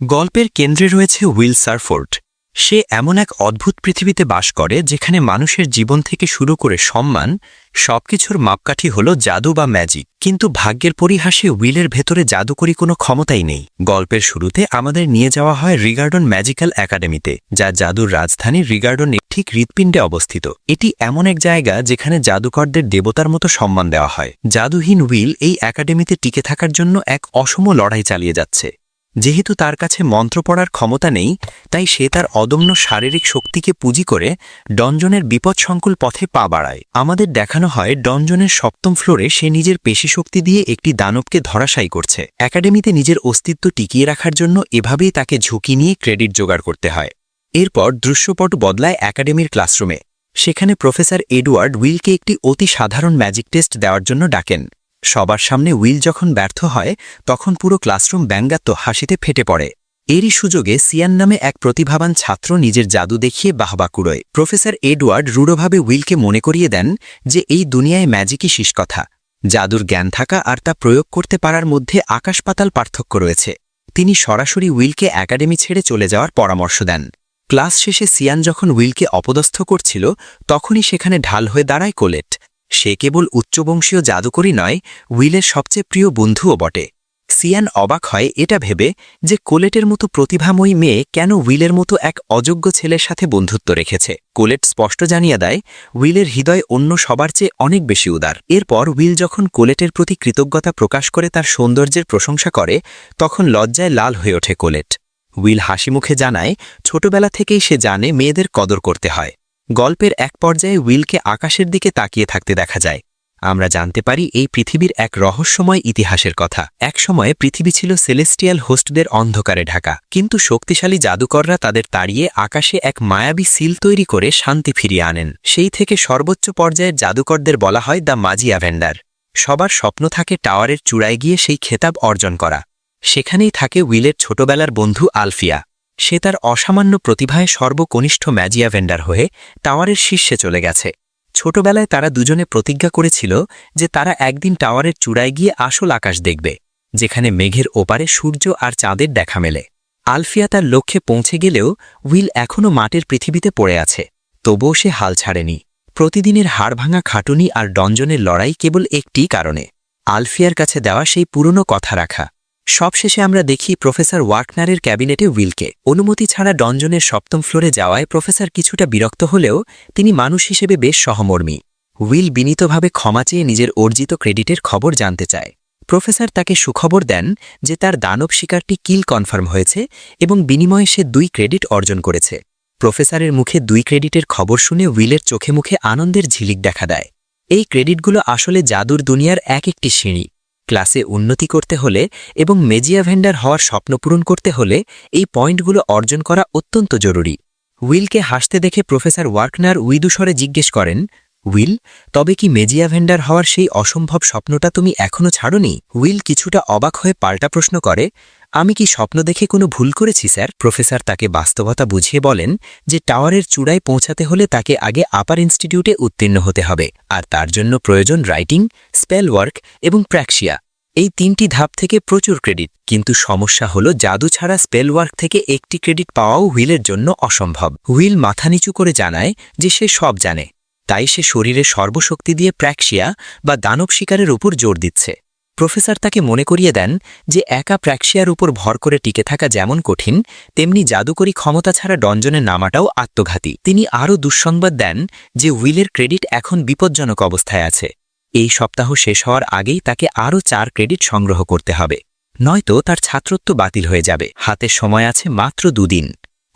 গল্পের কেন্দ্রে রয়েছে উইল সারফোর্ড। সে এমন এক অদ্ভুত পৃথিবীতে বাস করে যেখানে মানুষের জীবন থেকে শুরু করে সম্মান সবকিছুর মাপকাঠি হল জাদু বা ম্যাজিক। কিন্তু ভাগ্যের পরিহাসে উইলের ভেতরে জাদুকরী কোনো ক্ষমতাই নেই। গল্পের শুরুতে আমাদের নিয়ে যাওয়া হয় রিগার্ডন ম্যাজিক্যাল একাডেমিতে, যা জাদুর রাজধানী রিগার্ডন ঠিক হৃৎপিণ্ডে অবস্থিত। এটি এমন এক জায়গা যেখানে জাদুকরদের দেবতার মতো সম্মান দেওয়া হয়। জাদুহীন উইল এই একাডেমিতে টিকে থাকার জন্য এক অসম লড়াই চালিয়ে যাচ্ছে। যেহেতু তার কাছে মন্ত্র পড়ার ক্ষমতা নেই, তাই সে তার অদম্য শারীরিক শক্তিকে পুঁজি করে ডনজনের বিপদসংকুল পথে পা বাড়ায়। আমাদের দেখানো হয় ডনজনের ৭ম ফ্লোরে সে নিজের পেশিশক্তি দিয়ে একটি দানবকে ধরাশায়ী করছে। একাডেমিতে নিজের অস্তিত্ব টিকিয়ে রাখার জন্য এভাবেই তাকে ঝুঁকি নিয়ে ক্রেডিট জোগাড় করতে হয়। এরপর দৃশ্যপট বদলায় একাডেমির ক্লাসরুমে। সেখানে প্রফেসর এডওয়ার্ড উইলকে একটি অতি সাধারণ ম্যাজিক টেস্ট দেওয়ার জন্য ডাকেন। সবার সামনে উইল যখন ব্যর্থ হয়, তখন পুরো ক্লাসরুম ব্যঙ্গাত্মক হাসিতে ফেটে পড়ে। এরই সুযোগে সিয়ান নামে এক প্রতিভাবান ছাত্র নিজের জাদু দেখিয়ে বাহবা কুড়োয়। প্রফেসর এডওয়ার্ড রূঢ়ভাবে উইলকে মনে করিয়ে দেন যে এই দুনিয়ায় ম্যাজিকই শেষ কথা। জাদুর জ্ঞান থাকা আর তা প্রয়োগ করতে পারার মধ্যে আকাশ পাতাল পার্থক্য রয়েছে। তিনি সরাসরি উইলকে একাডেমি ছেড়ে চলে যাওয়ার পরামর্শ দেন। ক্লাস শেষে সিয়ান যখন উইলকে অপদস্থ করছিল, তখনই সেখানে ঢাল হয়ে দাঁড়ায় কোলেট। সে কেবল উচ্চবংশীয় জাদুকরী নয়, উইলের সবচেয়ে প্রিয় বন্ধুও বটে। সিয়ান অবাক হয় এটা ভেবে যে কোলেটের মতো প্রতিভাময়ী মেয়ে কেন উইলের মতো এক অযোগ্য ছেলের সাথে বন্ধুত্ব রেখেছে। কোলেট স্পষ্ট জানিয়ে দেয় উইলের হৃদয় অন্য সবার চেয়ে অনেক বেশি উদার। এরপর উইল যখন কোলেটের প্রতি কৃতজ্ঞতা প্রকাশ করে তার সৌন্দর্যের প্রশংসা করে, তখন লজ্জায় লাল হয়ে ওঠে কোলেট। উইল হাসিমুখে জানায় ছোটবেলা থেকেই সে জানে মেয়েদের কদর করতে হয়। গল্পের এক পর্যায়ে উইলকে আকাশের দিকে তাকিয়ে থাকতে দেখা যায়। আমরা জানতে পারি এই পৃথিবীর এক রহস্যময় ইতিহাসের কথা। এক সময়ে পৃথিবী ছিল সেলেস্টিয়াল হোস্টদের অন্ধকারে ঢাকা, কিন্তু শক্তিশালী জাদুকররা তাদের তাড়িয়ে আকাশে এক মায়াবী সিল তৈরি করে শান্তি ফিরিয়ে আনেন। সেই থেকে সর্বোচ্চ পর্যায়ের জাদুকরদের বলা হয় দ্য মাজি অ্যাভেন্ডার। সবার স্বপ্ন থাকে টাওয়ারের চূড়ায় গিয়ে সেই খেতাব অর্জন করা। সেখানেই থাকে উইলের ছোটবেলার বন্ধু আলফিয়া। সে তার অসামান্য প্রতিভায় সর্বকনিষ্ঠ ম্যাজিয়া ভেন্ডার হয়ে টাওয়ারের শীর্ষে চলে গেছে। ছোটবেলায় তারা দুজনে প্রতিজ্ঞা করেছিল যে তারা একদিন টাওয়ারের চূড়ায় গিয়ে আসল আকাশ দেখবে, যেখানে মেঘের ওপারে সূর্য আর চাঁদের দেখা মেলে। আলফিয়া তার লক্ষ্যে পৌঁছে গেলেও উইল এখনও মাটির পৃথিবীতে পড়ে আছে। তবুও সে হাল ছাড়েনি। প্রতিদিনের হাড়ভাঙা খাটুনি আর ডনজনের লড়াই কেবল একটি কারণে, আলফিয়ার কাছে দেওয়া সেই পুরনো কথা রাখা। সবশেষে আমরা দেখি প্রফেসর ওয়ার্কনারের ক্যাবিনেটে উইলকে। অনুমতি ছাড়া ডনজনের ৭ম ফ্লোরে যাওয়ায় প্রফেসর কিছুটা বিরক্ত হলেও তিনি মানুষ হিসেবে বেশ সহমর্মী। উইল বিনীতভাবে ক্ষমা চেয়ে নিজের অর্জিত ক্রেডিটের খবর জানতে চায়। প্রফেসর তাকে সুখবর দেন যে তার দানব শিকারটি কিল কনফার্ম হয়েছে এবং বিনিময়ে সে 2 ক্রেডিট অর্জন করেছে। প্রফেসরের মুখে 2 ক্রেডিটের খবর শুনে উইলের চোখে মুখে আনন্দের ঝিলিক দেখা দেয়। এই ক্রেডিটগুলো আসলে জাদুর দুনিয়ার একটি সিঁড়ি। ক্লাসে উন্নতি করতে হলে এবং মেজিয়া ভেন্ডার হওয়ার স্বপ্ন পূরণ করতে হলে এই পয়েন্টগুলো অর্জন করা অত্যন্ত জরুরি। উইলকে হাসতে দেখে প্রফেসর ওয়ার্কনার উইদুস্বরে জিজ্ঞেস করেন, উইল, তবে কি মেজিয়া ভেন্ডার হওয়ার সেই অসম্ভব স্বপ্নটা তুমি এখনও ছাড়োনি? উইল কিছুটা অবাক হয়ে পাল্টা প্রশ্ন করে, আমি কি স্বপ্ন দেখে কোনো ভুল করেছি স্যার? প্রফেসর তাকে বাস্তবতা বুঝিয়ে বলেন যে টাওয়ারের চূড়ায় পৌঁছাতে হলে তাকে আগে আপার ইনস্টিটিউটে উত্তীর্ণ হতে হবে, আর তার জন্য প্রয়োজন রাইটিং, স্পেল ওয়ার্ক এবং প্র্যাকশিয়া। এই 3টি ধাপ থেকে প্রচুর ক্রেডিট। কিন্তু সমস্যা হলো জাদু ছাড়া স্পেল ওয়ার্ক থেকে একটি ক্রেডিট পাওয়াও হুইলের জন্য অসম্ভব। হুইল মাথা নিচু করে জানায় যে সে সব জানে, তাই সে শরীরে সর্বশক্তি দিয়ে প্র্যাকশিয়া বা দানব শিকারের উপর জোর দিচ্ছে। প্রফেসর তাকে মনে করিয়ে দেন যে একা প্র্যাকশিয়ার উপর ভর করে টিকে থাকা যেমন কঠিন, তেমনি জাদুকরী ক্ষমতা ছাড়া ডনজনে নামাটাও আত্মঘাতী। তিনি আরও দুঃসংবাদ দেন যে উইলের ক্রেডিট এখন বিপজ্জনক অবস্থায় আছে। এই সপ্তাহ শেষ হওয়ার আগেই তাকে আরও 4 ক্রেডিট সংগ্রহ করতে হবে, নয়তো তার ছাত্রত্ব বাতিল হয়ে যাবে। হাতে সময় আছে মাত্র 2 দিন।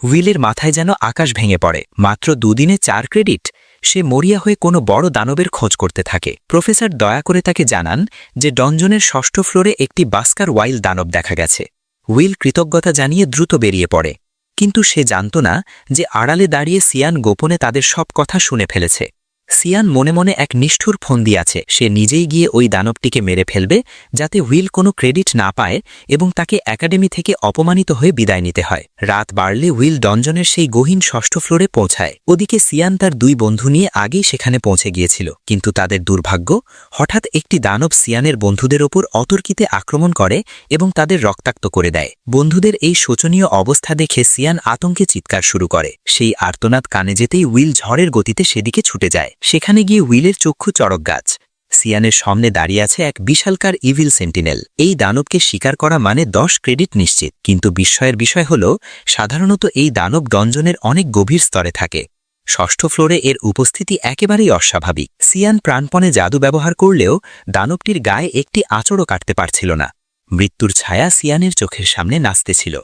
উইলের মাথায় যেন আকাশ ভেঙে পড়ে। মাত্র 2 দিনে 4 ক্রেডিট! সে মরিয়া হয়ে কোনো বড় দানবের খোঁজ করতে থাকে। প্রফেসর দয়া করে তাকে জানান যে ডনজনের 6ষ্ঠ ফ্লোরে একটি বাস্কার ওয়াইল্ড দানব দেখা গেছে। উইল কৃতজ্ঞতা জানিয়ে দ্রুত বেরিয়ে পড়ে, কিন্তু সে জানত না যে আড়ালে দাঁড়িয়ে সিয়ান গোপনে তাদের সব কথা শুনে ফেলেছে। সিয়ান মনে মনে এক নিষ্ঠুর ফন্দি আছে, সে নিজেই গিয়ে ওই দানবটিকে মেরে ফেলবে যাতে উইল কোনো ক্রেডিট না পায় এবং তাকে একাডেমি থেকে অপমানিত হয়ে বিদায় নিতে হয়। রাত বাড়লে উইল ডনজনের সেই গহীন ষষ্ঠ ফ্লোরে পৌঁছায়। ওদিকে সিয়ান তার দুই বন্ধু নিয়ে আগেই সেখানে পৌঁছে গিয়েছিল, কিন্তু তাদের দুর্ভাগ্য, হঠাৎ একটি দানব সিয়ানের বন্ধুদের ওপর অতর্কিতে আক্রমণ করে এবং তাদের রক্তাক্ত করে দেয়। বন্ধুদের এই শোচনীয় অবস্থা দেখে সিয়ান আতঙ্কে চিৎকার শুরু করে। সেই আর্তনাদ কানে যেতেই উইল ঝড়ের গতিতে সেদিকে ছুটে যায়। সেখানে গিয়ে উইলের চক্ষু চড়ক গাছ। সিয়ানের সামনে দাঁড়িয়ে আছে এক বিশালকার ইভিল সেন্টিনেল। এই দানবকে শিকার করা মানে 10 ক্রেডিট নিশ্চিত। কিন্তু বিস্ময়ের বিষয় হল, সাধারণত এই দানব ডনজনের অনেক গভীর স্তরে থাকে। ষষ্ঠ ফ্লোরে এর উপস্থিতি একেবারেই অস্বাভাবিক। সিয়ান প্রাণপণে জাদু ব্যবহার করলেও দানবটির গায়ে একটি আঁচড়ও কাটতে পারছিল না। মৃত্যুর ছায়া সিয়ানের চোখের সামনে নাচতেছিল।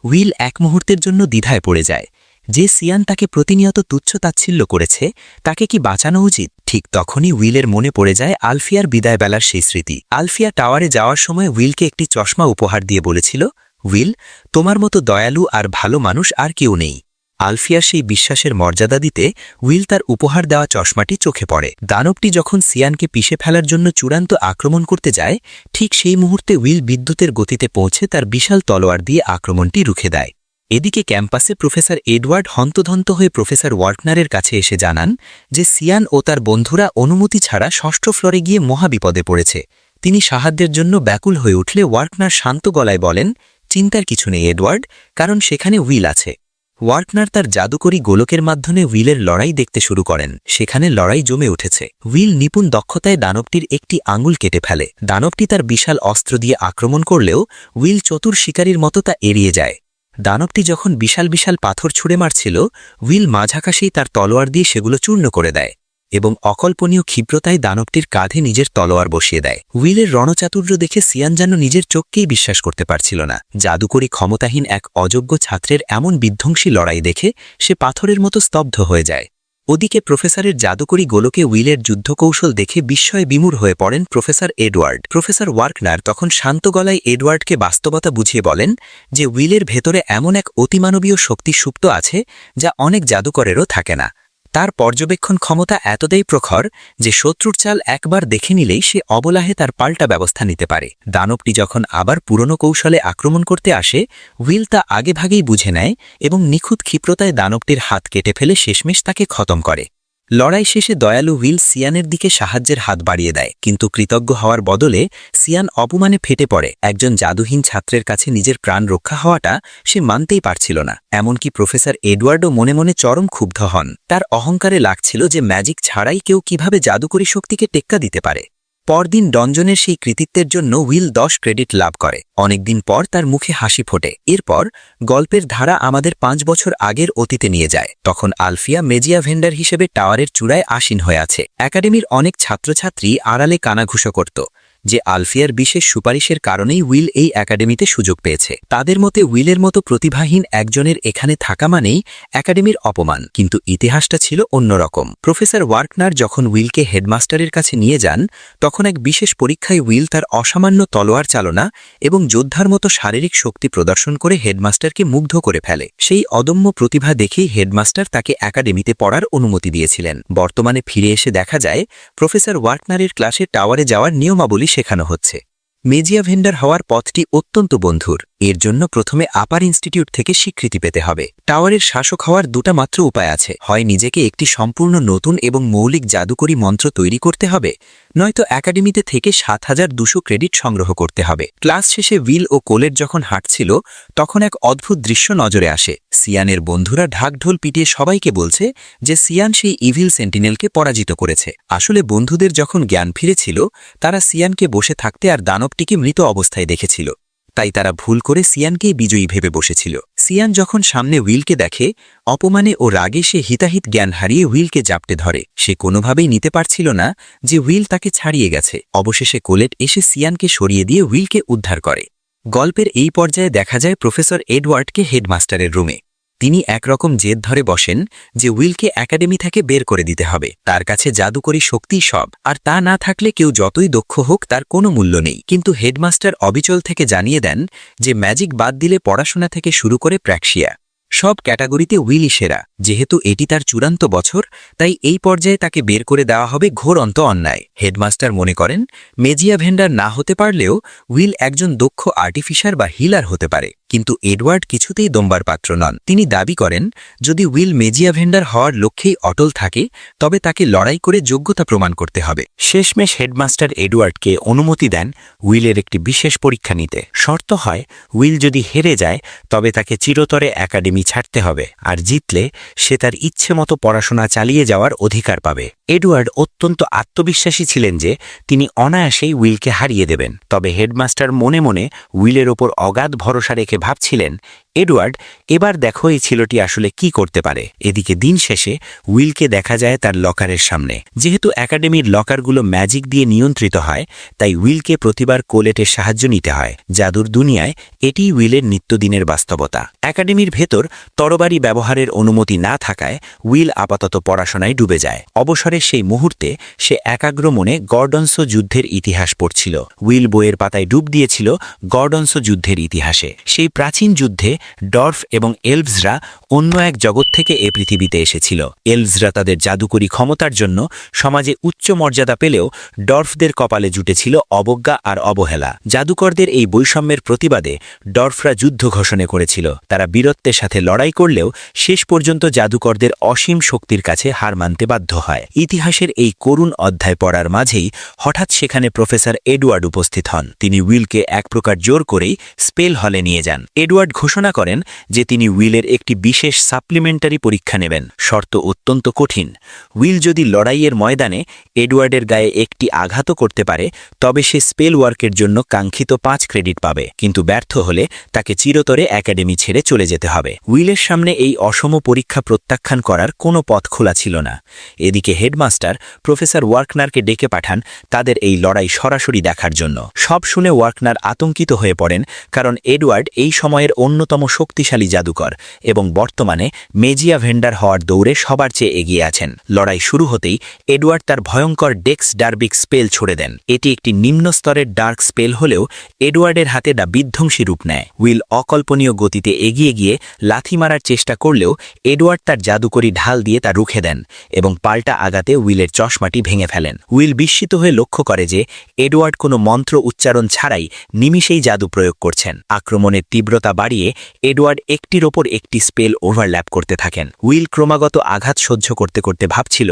উইল এক মুহূর্তের জন্য দ্বিধায় পড়ে যায়। যে সিয়ান তাকে প্রতিনিয়ত তুচ্ছ-তাচ্ছিল্য করেছে, তাকে কি বাঁচানো উচিত? ঠিক তখনই উইলের মনে পড়ে যায় আলফিয়ার বিদায় বেলার সেই স্মৃতি। আলফিয়া টাওয়ারে যাওয়ার সময় উইলকে একটি চশমা উপহার দিয়ে বলেছিল, উইল, তোমার মতো দয়ালু আর ভালো মানুষ আর কেউ নেই। আলফিয়ার সেই বিশ্বাসের মর্যাদা দিতে উইল তার উপহার দেওয়া চশমাটি চোখে পড়ে। দানবটি যখন সিয়ানকে পিষে ফেলার জন্য চূড়ান্ত আক্রমণ করতে যায়, ঠিক সেই মুহূর্তে উইল বিদ্যুতের গতিতে পৌঁছে তার বিশাল তলোয়ার দিয়ে আক্রমণটি রুখে দেয়। এদিকে ক্যাম্পাসে প্রফেসর এডওয়ার্ড হন্তদন্ত হয়ে প্রফেসর ওয়ার্কনারের কাছে এসে জানান যে সিয়ান ও তার বন্ধুরা অনুমতি ছাড়া ষষ্ঠ ফ্লোরে গিয়ে মহাবিপদে পড়েছে। তিনি সাহায্যের জন্য ব্যাকুল হয়ে উঠলে ওয়ার্কনার শান্ত গলায় বলেন, চিন্তার কিছু নেই এডওয়ার্ড, কারণ সেখানে উইল আছে। ওয়ার্কনার তার জাদুকরী গোলকের মাধ্যমে উইলের লড়াই দেখতে শুরু করেন। সেখানে লড়াই জমে উঠেছে। উইল নিপুণ দক্ষতায় দানবটির একটি আঙুল কেটে ফেলে। দানবটি তার বিশাল অস্ত্র দিয়ে আক্রমণ করলেও উইল চতুর শিকারীর মতো তা এড়িয়ে যায়। দানবটি যখন বিশাল বিশাল পাথর ছুঁড়ে মারছিল, উইল মাঝাকাশেই তার তলোয়ার দিয়ে সেগুলো চূর্ণ করে দেয় এবং অকল্পনীয় ক্ষিপ্রতায় দানবটির কাঁধে নিজের তলোয়ার বসিয়ে দেয়। উইলের রণচাতুর্য দেখে সিয়ান যেন নিজের চোখকেই বিশ্বাস করতে পারছিল না। জাদুকরী ক্ষমতাহীন এক অযোগ্য ছাত্রের এমন বিধ্বংসী লড়াই দেখে সে পাথরের মতো স্তব্ধ হয়ে যায়। ওদিকে প্রফেসরের জাদুকরী গোলকে উইলের যুদ্ধকৌশল দেখে বিস্ময়ে বিমূঢ় হয়ে পড়েন প্রফেসর এডওয়ার্ড। প্রফেসর ওয়ার্কনার তখন শান্ত গলায় এডওয়ার্ডকে বাস্তবতা বুঝিয়ে বলেন যে উইলের ভেতরে এমন এক অতিমানবীয় শক্তি সুপ্ত আছে যা অনেক জাদুকরেরও থাকে না। তার পর্যবেক্ষণ ক্ষমতা এতটাই প্রখর যে শত্রুর চাল একবার দেখে নিলেই সে অবলাহে তার পাল্টা ব্যবস্থা নিতে পারে। দানবটি যখন আবার পুরনো কৌশলে আক্রমণ করতে আসে, উইল তা আগেভাগেই বুঝে নেয় এবং নিখুঁত ক্ষিপ্রতায় দানবটির হাত কেটে ফেলে শেষমেশ তাকে খতম করে। লড়াই শেষে দয়ালু উইল সিয়ানের দিকে সাহায্যের হাত বাড়িয়ে দেয়, কিন্তু কৃতজ্ঞ হওয়ার বদলে সিয়ান অপমানে ফেটে পড়ে। একজন জাদুহীন ছাত্রের কাছে নিজের প্রাণ রক্ষা হওয়াটা সে মানতেই পারছিল না। এমনকি প্রফেসর এডওয়ার্ডও মনে মনে চরম ক্ষুব্ধ হন। তার অহংকারে লাগছিল যে ম্যাজিক ছাড়াই কেউ কিভাবে জাদুকরী শক্তিকে টেক্কা দিতে পারে। পরদিন ডনজনের সেই কৃতিত্বের জন্য উইল 10 ক্রেডিট লাভ করে। অনেকদিন পর তার মুখে হাসি ফোটে। এরপর গল্পের ধারা আমাদের 5 বছর আগের অতীতে নিয়ে যায়। তখন আলফিয়া মেজিয়া ভেন্ডার হিসেবে টাওয়ারের চূড়ায় আসীন হয়ে আছে। একাডেমির অনেক ছাত্রছাত্রী আড়ালে কানাঘুষো করত যে আলফিয়ার বিশেষ সুপারিশের কারণেই উইল এই একাডেমিতে সুযোগ পেয়েছে। তাদের মতে উইলের মতো প্রতিভাহীন একজনের এখানে থাকা মানেই একাডেমির অপমান। কিন্তু ইতিহাসটা ছিল অন্যরকম। প্রফেসর ওয়ার্কনার যখন উইলকে হেডমাস্টারের কাছে নিয়ে যান, তখন এক বিশেষ পরীক্ষায় উইল তার অসামান্য তলোয়ার চালনা এবং যোদ্ধার মতো শারীরিক শক্তি প্রদর্শন করে হেডমাস্টারকে মুগ্ধ করে ফেলে। সেই অদম্য প্রতিভা দেখেই হেডমাস্টার তাকে একাডেমিতে পড়ার অনুমতি দিয়েছিলেন। বর্তমানে ফিরে এসে দেখা যায় প্রফেসর ওয়ার্কনারের ক্লাসে টাওয়ারে যাওয়ার নিয়মাবলী শেখানো হচ্ছে। মেজিয়া ভেন্ডার হওয়ার পথটি অত্যন্ত বন্ধুর। এর জন্য প্রথমে আপার ইনস্টিটিউট থেকে স্বীকৃতি পেতে হবে। টাওয়ারের শাসক হওয়ার দুটা মাত্র উপায় আছে, হয় নিজেকে একটি সম্পূর্ণ নতুন এবং মৌলিক জাদুকরী মন্ত্র তৈরি করতে হবে, নয়তো একাডেমিতে থেকে 7200 ক্রেডিট সংগ্রহ করতে হবে। ক্লাস শেষে উইল ও কোলেট যখন হাঁটছিল, তখন এক অদ্ভুত দৃশ্য নজরে আসে। সিয়ানের বন্ধুরা ঢাকঢোল পিটিয়ে সবাইকে বলছে যে সিয়ান সেই ইভিল সেন্টিনেলকে পরাজিত করেছে। আসলে বন্ধুদের যখন জ্ঞান ফিরেছিল, তারা সিয়ানকে বসে থাকতে আর দানবটিকে মৃত অবস্থায় দেখেছিল। তাই তারা ভুল করে সিয়ানকেই বিজয়ী ভেবে বসেছিল। সিয়ান যখন সামনে উইলকে দেখে, অপমানে ও রাগে সে হিতাহিত জ্ঞান হারিয়ে উইলকে জাপটে ধরে। সে কোনোভাবেই নিতে পারছিল না যে উইল তাকে ছাড়িয়ে গেছে। অবশেষে কোলেট এসে সিয়ানকে সরিয়ে দিয়ে উইলকে উদ্ধার করে। গল্পের এই পর্যায়ে দেখা যায় প্রফেসর এডওয়ার্ডকে হেডমাস্টারের রুমে। তিনি একরকম জেদ ধরে বসেন যে উইলকে একাডেমি থেকে বের করে দিতে হবে। তার কাছে জাদুকরী শক্তিই সব, আর তা না থাকলে কেউ যতই দক্ষ হোক তার কোনো মূল্য নেই। কিন্তু হেডমাস্টার অবিচল থেকে জানিয়ে দেন যে ম্যাজিক বাদ দিলে পড়াশোনা থেকে শুরু করে প্র্যাক্সিয়া সব ক্যাটাগরিতে উইলই সেরা। যেহেতু এটি তার চূড়ান্ত বছর, তাই এই পর্যায়ে তাকে বের করে দেওয়া হবে ঘোরন্ত অন্যায়। হেডমাস্টার মনে করেন মেজিয়া ভেন্ডার না হতে পারলেও উইল একজন দক্ষ আর্টিফিশার বা হিলার হতে পারে, কিন্তু এডওয়ার্ড কিছুতেই দমবার পাত্র নন। তিনি দাবি করেন যদি উইল মেজিয়া ভেন্ডার হওয়ার লক্ষ্যেই অটল থাকে তবে তাকে লড়াই করে যোগ্যতা প্রমাণ করতে হবে। শেষমেশ হেডমাস্টার এডওয়ার্ডকে অনুমতি দেন উইলের একটি বিশেষ পরীক্ষা নিতে। শর্ত হয় উইল যদি হেরে যায় তবে তাকে চিরতরে একাডেমি ছাড়তে হবে, আর জিতলে সে তার ইচ্ছে মতো পড়াশোনা চালিয়ে যাওয়ার অধিকার পাবে। এডওয়ার্ড অত্যন্ত আত্মবিশ্বাসী ছিলেন যে তিনি অনায়াসেই উইলকে হারিয়ে দেবেন। তবে হেডমাস্টার মনে মনে উইলের ওপর অগাধ ভরসা রেখে ভাবছিলেন, এডওয়ার্ড, এবার দেখো এই ছেলেটি আসলে কি করতে পারে। এদিকে দিন শেষে উইলকে দেখা যায় তার লকারের সামনে। যেহেতু একাডেমির লকারগুলো ম্যাজিক দিয়ে নিয়ন্ত্রিত হয়, তাই উইলকে প্রতিবার কোলেটের সাহায্য নিতে হয়। জাদুর দুনিয়ায় এটিই উইলের নিত্যদিনের বাস্তবতা। একাডেমির ভেতর তরবারি ব্যবহারের অনুমতি না থাকায় উইল আপাতত পড়াশোনায় ডুবে যায়। অবসরের সেই মুহূর্তে সে একাগ্র মনে গর্ডনসো যুদ্ধের ইতিহাস পড়ছিল। উইল বইয়ের পাতায় ডুব দিয়েছিল গর্ডনসো যুদ্ধের ইতিহাসে। সেই প্রাচীন যুদ্ধে ডর্ফ এবং এলভসরা অন্য এক জগৎ থেকে এ পৃথিবীতে এসেছিল। এলভসরা তাদের জাদুকরী ক্ষমতার জন্য সমাজে উচ্চ মর্যাদা পেলেও ডর্ফদের কপালে জুটেছিল অবজ্ঞা আর অবহেলা। জাদুকরদের এই বৈষম্যের প্রতিবাদে ডর্ফরা যুদ্ধ ঘোষণা করেছিল। তারা বীরত্বের সাথে লড়াই করলেও শেষ পর্যন্ত জাদুকরদের অসীম শক্তির কাছে হার মানতে বাধ্য হয়। ইতিহাসের এই করুণ অধ্যায় পড়ার মাঝেই হঠাৎ সেখানে প্রফেসর এডওয়ার্ড উপস্থিত হন। তিনি উইলকে এক প্রকার জোর করেই স্পেল হলে নিয়ে যান। এডওয়ার্ড ঘোষণা করেন যে তিনি উইলের একটি বিশেষ সাপ্লিমেন্টারি পরীক্ষা নেবেন। শর্ত অত্যন্ত কঠিন। উইল যদি লড়াইয়ের ময়দানে এডওয়ার্ডের গায়ে একটি আঘাতও করতে পারে তবে সে স্পেল ওয়ার্কের জন্য কাঙ্ক্ষিত 5 ক্রেডিট পাবে, কিন্তু ব্যর্থ হলে তাকে চিরতরে একাডেমি ছেড়ে চলে যেতে হবে। উইলের সামনে এই অসম পরীক্ষা প্রত্যাখ্যান করার কোনো পথ খোলা ছিল না। এদিকে হেডমাস্টার প্রফেসর ওয়ার্কনারকে ডেকে পাঠান তাদের এই লড়াই সরাসরি দেখার জন্য। সব শুনে ওয়ার্কনার আতঙ্কিত হয়ে পড়েন, কারণ এডওয়ার্ড এই সময়ের অন্যতম শক্তিশালী জাদুকর এবং বর্তমানে মেজিয়া ভেন্ডার হওয়ার দৌড়ে সবার চেয়ে এগিয়ে আছেন। লড়াই শুরু হতেই এডওয়ার্ড তার ভয়ঙ্কর ডেক্স ডার্বিক স্পেল ছুড়ে দেন। এটি একটি নিম্ন স্তরের ডার্ক স্পেল হলেও এডওয়ার্ডের হাতে ডা বিধ্বংসী রূপ নেয়। উইল অকল্পনীয় গতিতে এগিয়ে গিয়ে লাথি মারার চেষ্টা করলেও এডওয়ার্ড তার জাদুকরী ঢাল দিয়ে তা রুখে দেন এবং পাল্টা আঘাতে উইলের চশমাটি ভেঙে ফেলেন। উইল বিস্মিত হয়ে লক্ষ্য করে যে এডওয়ার্ড কোনো মন্ত্র উচ্চারণ ছাড়াই নিমিষেই জাদু প্রয়োগ করছেন। আক্রমণের তীব্রতা বাড়িয়ে এডওয়ার্ড একটির ওপর একটি স্পেল ওভারল্যাপ করতে থাকেন। উইল ক্রমাগত আঘাত সহ্য করতে করতে ভাবছিল,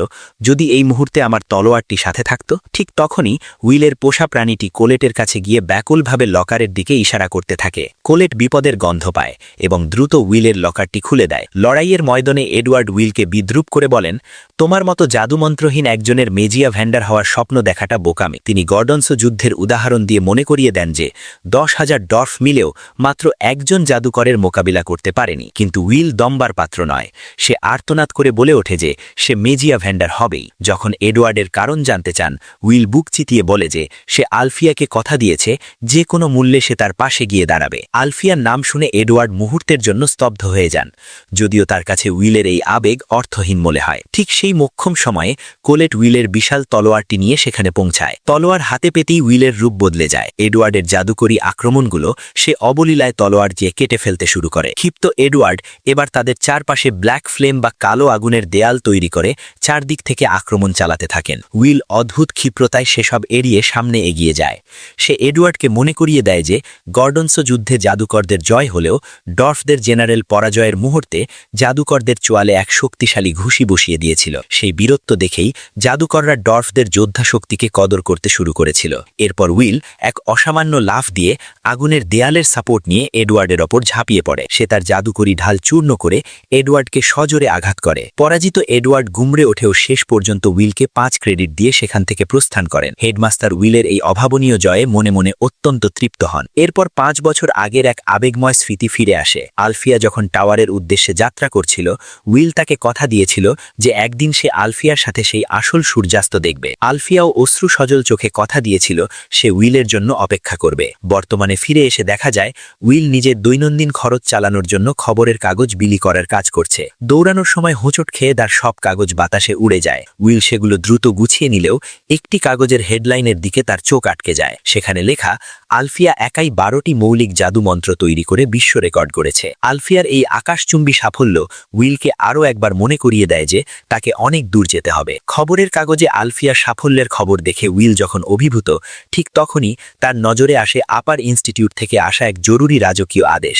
যদি এই মুহূর্তে আমার তলোয়ারটি সাথে থাকত। ঠিক তখনই উইলের পোষা প্রাণীটি কোলেটের কাছে গিয়ে ব্যাকুলভাবে লকারের দিকে ইশারা করতে থাকে। কোলেট বিপদের গন্ধ পায় এবং দ্রুত উইলের লকারটি খুলে দেয়। লড়াইয়ের ময়দানে এডওয়ার্ড উইলকে বিদ্রুপ করে বলেন, তোমার মতো জাদুমন্ত্রহীন একজনের মেজিয়া ভ্যান্ডার হওয়ার স্বপ্ন দেখাটা বোকামি। তিনি গর্ডনসো যুদ্ধের উদাহরণ দিয়ে মনে করিয়ে দেন যে 10,000 ডর্ফ মিলেও মাত্র একজন জাদুকরের মোকাবিলা করতে পারেনি। কিন্তু উইল দমবার পাত্র নয়। সে আর্তনাদ করে বলে ওঠে যে সে মেজিয়া ভ্যান্ডার হবেই। যখন এডওয়ার্ডের কারণ জানতে চান, উইল বুক চিতিয়ে বলে যে সে আলফিয়াকে কথা দিয়েছে যে কোনো মূল্যে সে তার পাশে গিয়ে দাঁড়াবে। আলফিয়ার নাম শুনে এডওয়ার্ড মুহূর্তের জন্য স্তব্ধ হয়ে যান, যদিও তার কাছে উইলের এই আবেগ অর্থহীন মনে হয়। ঠিক সেই মোক্ষম সময়ে কোলেট উইলের বিশাল তলোয়ারটি নিয়ে সেখানে পৌঁছায়। তলোয়ার হাতে পেতেই উইলের রূপ বদলে যায়। এডওয়ার্ডের জাদুকরী আক্রমণগুলো সে অবলীলায় তলোয়ার দিয়ে কেটে ফেলতে শুরু করে। ক্ষিপ্ত এডওয়ার্ড এবার তাদের চারপাশে ব্ল্যাক ফ্লেম বা কালো আগুনের দেয়াল তৈরি করে চারদিক থেকে আক্রমণ চালাতে থাকেন। উইল অদ্ভুত ক্ষিপ্রতায় সেসব এড়িয়ে সামনে এগিয়ে যায়। সে এডওয়ার্ডকে মনে করিয়ে দেয় যে গর্ডনসো যুদ্ধে জাদুকরদের জয় হলেও ডর্ফদের জেনারেল পরাজয়ের মুহূর্তে জাদুকরদের চোয়ালে এক শক্তিশালী ঘুষি বসিয়ে দিয়েছিল। সেই বীরত্ব দেখেই জাদুকররা ডর্ফদের যোদ্ধা শক্তিকে কদর করতে শুরু করেছিল। এরপর উইল এক অসামান্য লাফ দিয়ে আগুনের দেয়ালের সাপোর্ট নিয়ে এডওয়ার্ডের ওপর ঝাঁপিয়ে পড়ে। সে তার জাদুকরী ঢাল চূর্ণ করে এডওয়ার্ডকে সজোরে আঘাত করে। পরাজিত এডওয়ার্ড গুমড়ে ওঠেও শেষ পর্যন্ত উইলকে 5 ক্রেডিট দিয়ে সেখান থেকে প্রস্থান করেন। হেডমাস্টার উইলের এই অভাবনীয় জয়ে মনে মনে অত্যন্ত তৃপ্ত হন। এরপর 5 বছর আগের এক আবেগময় স্মৃতি ফিরে আসে। আলফিয়া যখন টাওয়ারের উদ্দেশ্যে যাত্রা করছিল, উইল তাকে কথা দিয়েছিল যে একদিন সে আলফিয়ার সাথে সেই আসল সূর্যাস্ত দেখবে। আলফিয়াও অশ্রু সজল চোখে কথা দিয়েছিল সে উইলের জন্য অপেক্ষা করবে। বর্তমানে ফিরে এসে দেখা যায় উইল নিজের দৈনন্দিন খরচ চালানোর জন্য খবরের কাগজ বিলি করার কাজ করছে। দৌড়ানোর সময় হোঁচট খেয়ে তার সব কাগজ বাতাসে উড়ে যায়। উইল সেগুলো দ্রুত গুছিয়ে নিলেও একটি কাগজের হেডলাইনের দিকে তার চোখ আটকে যায়। সেখানে লেখা, আলফিয়া একাই 12টি মৌলিক জাদুমন্ত্র তৈরি করে বিশ্ব রেকর্ড করেছে। আলফিয়ার এই আকাশচুম্বী সাফল্য উইলকে আরও একবার মনে করিয়ে দেয় যে তাকে অনেক দূর যেতে হবে। খবরের কাগজে আলফিয়ার সাফল্যের খবর দেখে উইল যখন অভিভূত, ঠিক তখনই তার নজরে আসে আপার ইনস্টিটিউট থেকে আসা এক জরুরি রাজকীয় আদেশ।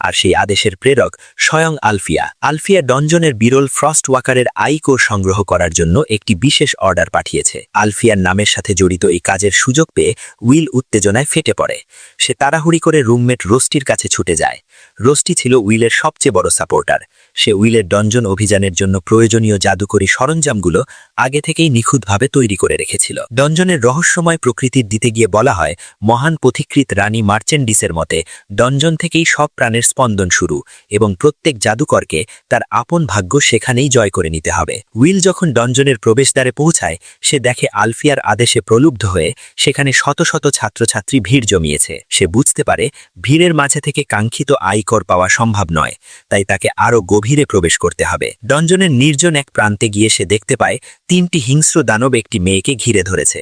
আর সেই আদেশের প্রেরক স্বয়ং আলফিয়া। আলফিয়া ডঞ্জনের বিরল ফ্রস্ট ওয়াকারের আইকোর সংগ্রহ করার জন্য একটি বিশেষ অর্ডার পাঠিয়েছে। আলফিয়ার নামের সাথে জড়িত এই কাজের সুযোগ পেয়ে উইল উত্তেজনায় ফেটে পড়ে। সে তাড়াহুড়ি করে রুমমেট রোস্টির কাছে ছুটে যায়। রোস্টি ছিল উইলের সবচেয়ে বড় সাপোর্টার। সে উইলের ডঞ্জন অভিযানের জন্য প্রয়োজনীয় জাদুকরী সরঞ্জামগুলো আগে থেকেই নিখুঁতভাবে তৈরি করে রেখেছিল। ডঞ্জনের রহস্যময় প্রকৃতির দিতে গিয়ে বলা হয়, মহান পথিকৃৎ রানী মার্চেন্ডিসের মতে ডঞ্জন থেকেই সব প্রাণের স্পন্দন শুরু এবং প্রত্যেক জাদুকরকে তার আপন ভাগ্য সেখানেই জয় করে নিতে হবে। উইল যখন ডঞ্জনের প্রবেশদ্বারে পৌঁছায়, সে দেখে আলফিয়ার আদেশে প্রলুব্ধ হয়ে সেখানে শত শত ছাত্রছাত্রী ভিড় জমিয়েছে। সে বুঝতে পারে ভিড়ের মাঝে থেকে কাঙ্ক্ষিত আয়কর পাওয়া সম্ভব নয়, তাই তাকে আরও গভীরে প্রবেশ করতে হবে। ডঞ্জনের নির্জন এক প্রান্তে গিয়ে সে দেখতে পায় 3টি হিংস্র দানব একটি মেয়েকে ঘিরে ধরেছে।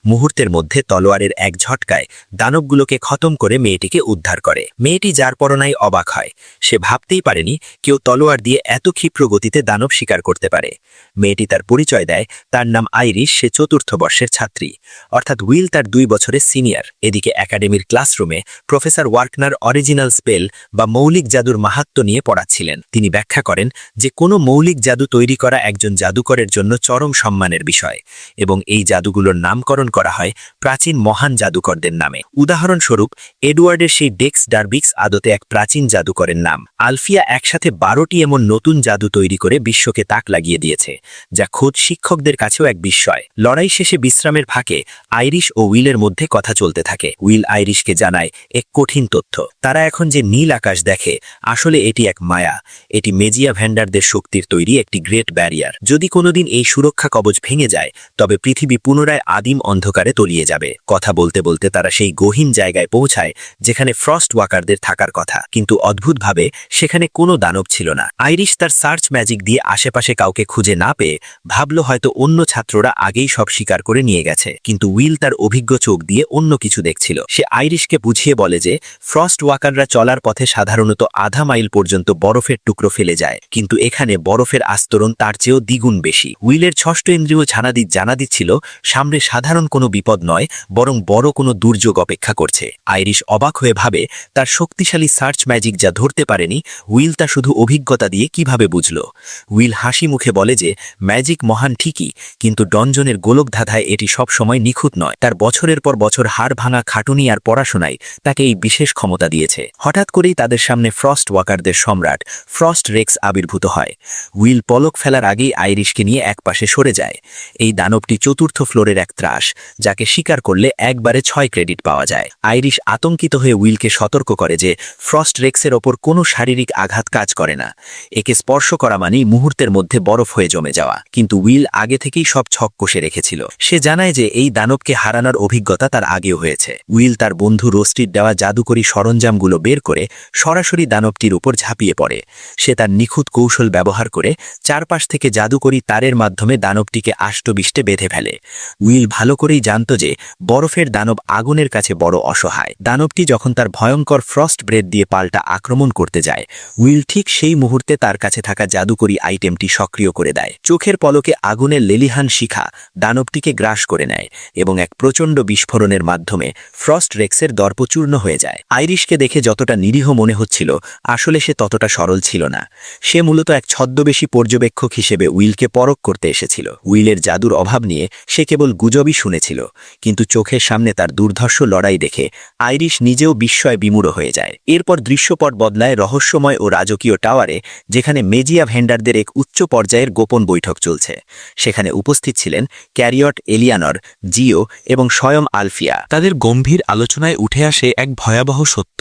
মুহূর্তের মধ্যে তলোয়ারের এক ঝটকায় দানবগুলোকে খতম করে মেয়েটিকে উদ্ধার করে। মেয়েটি যার পরনাই অবাক হয়। সে ভাবতেই পারেনি কেউ তলোয়ার দিয়ে এত ক্ষিপ্র গতিতে দানব শিকার করতে পারে। মেয়েটি তার পরিচয় দেয়, তার নাম আইরিশ। সে 4র্থ বর্ষের ছাত্রী, অর্থাৎ উইল তার 2 বছরের সিনিয়র। এদিকে একাডেমির ক্লাসরুমে প্রফেসর ওয়ার্কনার অরিজিনাল স্পেল বা মৌলিক জাদুর মাহাত্ম্য নিয়ে পড়াচ্ছিলেন। তিনি ব্যাখ্যা করেন যে কোনো মৌলিক জাদু তৈরি করা একজন জাদুকরের জন্য চরম সম্মানের বিষয় এবং এই জাদুগুলোর নামকরণ করা হয় প্রাচীন মহান জাদুকরদের নামে। উদাহরণস্বরূপ এডওয়ার্ডের সেই ডেক্স ডারবিক্স আদতে এক প্রাচীন জাদুকরের নাম। আলফিয়া একসাথে 12টি এমন নতুন জাদু তৈরি করে বিশ্বকে তাক লাগিয়ে দিয়েছে, যা খোদ শিক্ষকদের কাছেও এক বিস্ময়। লড়াই শেষে বিশ্রামের ফাঁকে আইরিশ ও উইলের মধ্যে কথা চলতে থাকে। উইল আইরিশকে জানায় এক কঠিন তথ্য। তারা এখন যে নীল আকাশ দেখে, আসলে এটি এক মায়া। এটি মেজিয়া ভ্যান্ডারদের শক্তির তৈরি একটি গ্রেট ব্যারিয়ার। যদি কোনোদিন এই সুরক্ষা কবচ ভেঙে যায়, তবে পৃথিবী পুনরায় আদিম অন্ধকারে তলিয়ে যাবে। কথা বলতে বলতে তারা সেই গহীন জায়গায় পৌঁছায় যেখানে ফ্রস্ট ওয়াকারদের থাকার কথা, কিন্তু অদ্ভুতভাবে সেখানে কোনো দানব ছিল না। আইরিশ তার সার্চ ম্যাজিক দিয়ে আশেপাশে কাউকে খুঁজে না পেয়ে ভাবল হয়তো অন্য ছাত্ররা আগেই সব স্বীকার করে নিয়ে গেছে, কিন্তু উইল তার অভিজ্ঞ চোখ দিয়ে অন্য কিছু দেখছিল। সে আইরিশকে বুঝিয়ে বলে যে ফ্রস্ট ওয়াকাররা চলার পথে সাধারণত আধা মাইল পর্যন্ত বরফের টুকরো ফেলে যায়, কিন্তু এখানে বরফের আস্তরণ তার চেয়েও দ্বিগুণ বেশি। উইলের 6ষ্ঠ ইন্দ্রিয় জানা দিচ্ছিল সামনে সাধারণ কোনো বিপদ নয়, বরং বড় কোনো দুর্যোগ অপেক্ষা করছে। আইরিশ অবাক হয়ে ভাবে তার শক্তিশালী সার্চ ম্যাজিক যা ধরতে পারেনি, উইল তা শুধু অভিজ্ঞতা দিয়ে কিভাবে বুঝল। উইল হাসি মুখে বলে যে ম্যাজিক মহান ঠিকই, কিন্তু ডঞ্জনের গোলকধাঁধায় এটি সব সময় নিখুঁত নয়। তার বছরের পর বছর হাড় ভাঙা খাটুনি আর পড়াশোনায় তাকে এই বিশেষ ক্ষমতা দিয়েছে। হঠাৎ করেই তাদের সামনে ফ্রস্ট ওয়াকারদের সম্রাট ফ্রস্ট রেক্স আবির্ভূত হয়। উইল পলক ফেলার আগেই আইরিশকে নিয়ে একপাশে সরে যায়। এই দানবটি 4র্থ ফ্লোরের এক ত্রাস, যাকে শিকার করলে একবারে 6 ক্রেডিট পাওয়া যায়। আইরিশ আতঙ্কিত হয়ে উইলকে সতর্ক করে যে ফ্রস্ট রেক্সের ওপর কোনো শারীরিক আঘাত কাজ করে না। একে স্পর্শ করা মানেই মুহূর্তের মধ্যে বরফ হয়ে জমে যাওয়া। কিন্তু উইল আগে থেকেই সব ছক কষে রেখেছিল। সে জানায় যে এই দানবকে হারানোর অভিজ্ঞতা তার আগেও হয়েছে। উইল তার বন্ধু রোস্টির দেওয়া জাদুকরী সরঞ্জামগুলো বের করে সরাসরি দানবটির উপর ঝাঁপিয়ে পড়ে। সে তার নিখুঁত কৌশল ব্যবহার করে চারপাশ থেকে জাদুকরী তারের মাধ্যমে দানবটিকে আষ্টবিষ্টে বেঁধে ফেলে। উইল ভালো করেই জানত যে বরফের দানব আগুনের কাছে বড় অসহায়। দানবটি যখন তার ভয়ঙ্কর ফ্রস্ট ব্রেড দিয়ে পাল্টা আক্রমণ করতে যায়, উইল ঠিক সেই মুহূর্তে তার কাছে থাকা জাদুকরী আইটেমটি সক্রিয় করে দেয়। চোখের পলকে আগুনের লেলিহান শিখা দানবটিকে গ্রাস করে নেয় এবং এক প্রচণ্ড বিস্ফোরণের মাধ্যমে ফ্রস্ট রেক্সের দর্পচূর্ণ হয়ে যায়। আইরিশকে দেখে যতটা নিরীহ মনে হচ্ছিল, আসলে সে ততটা সরল ছিল না। সে মূলত এক ছদ্মবেশী পর্যবেক্ষক হিসেবে উইলকে পরখ করতে এসেছিল। উইলের জাদুর অভাব নিয়ে সে কেবল গুজবই শুনেছিল, কিন্তু চোখের সামনে তার দুর্ধর্ষ লড়াই দেখে আইরিশ নিজেও বিস্ময়ে বিমূঢ় হয়ে যায়। এরপর দৃশ্যপট বদলায় রহস্যময় ও রাজকীয় টাওয়ারে, যেখানে মেজিয়া ভেন্ডারদের এক উচ্চ পর্যায়ের গোপন বৈঠক চলছে। সেখানে উপস্থিত ছিলেন ক্যারিয়ট, এলিয়ানর, জিও এবং স্বয়ং আলফিয়া। তাদের গম্ভীর আলোচনায় উঠে আসে এক ভয়াবহ সত্য।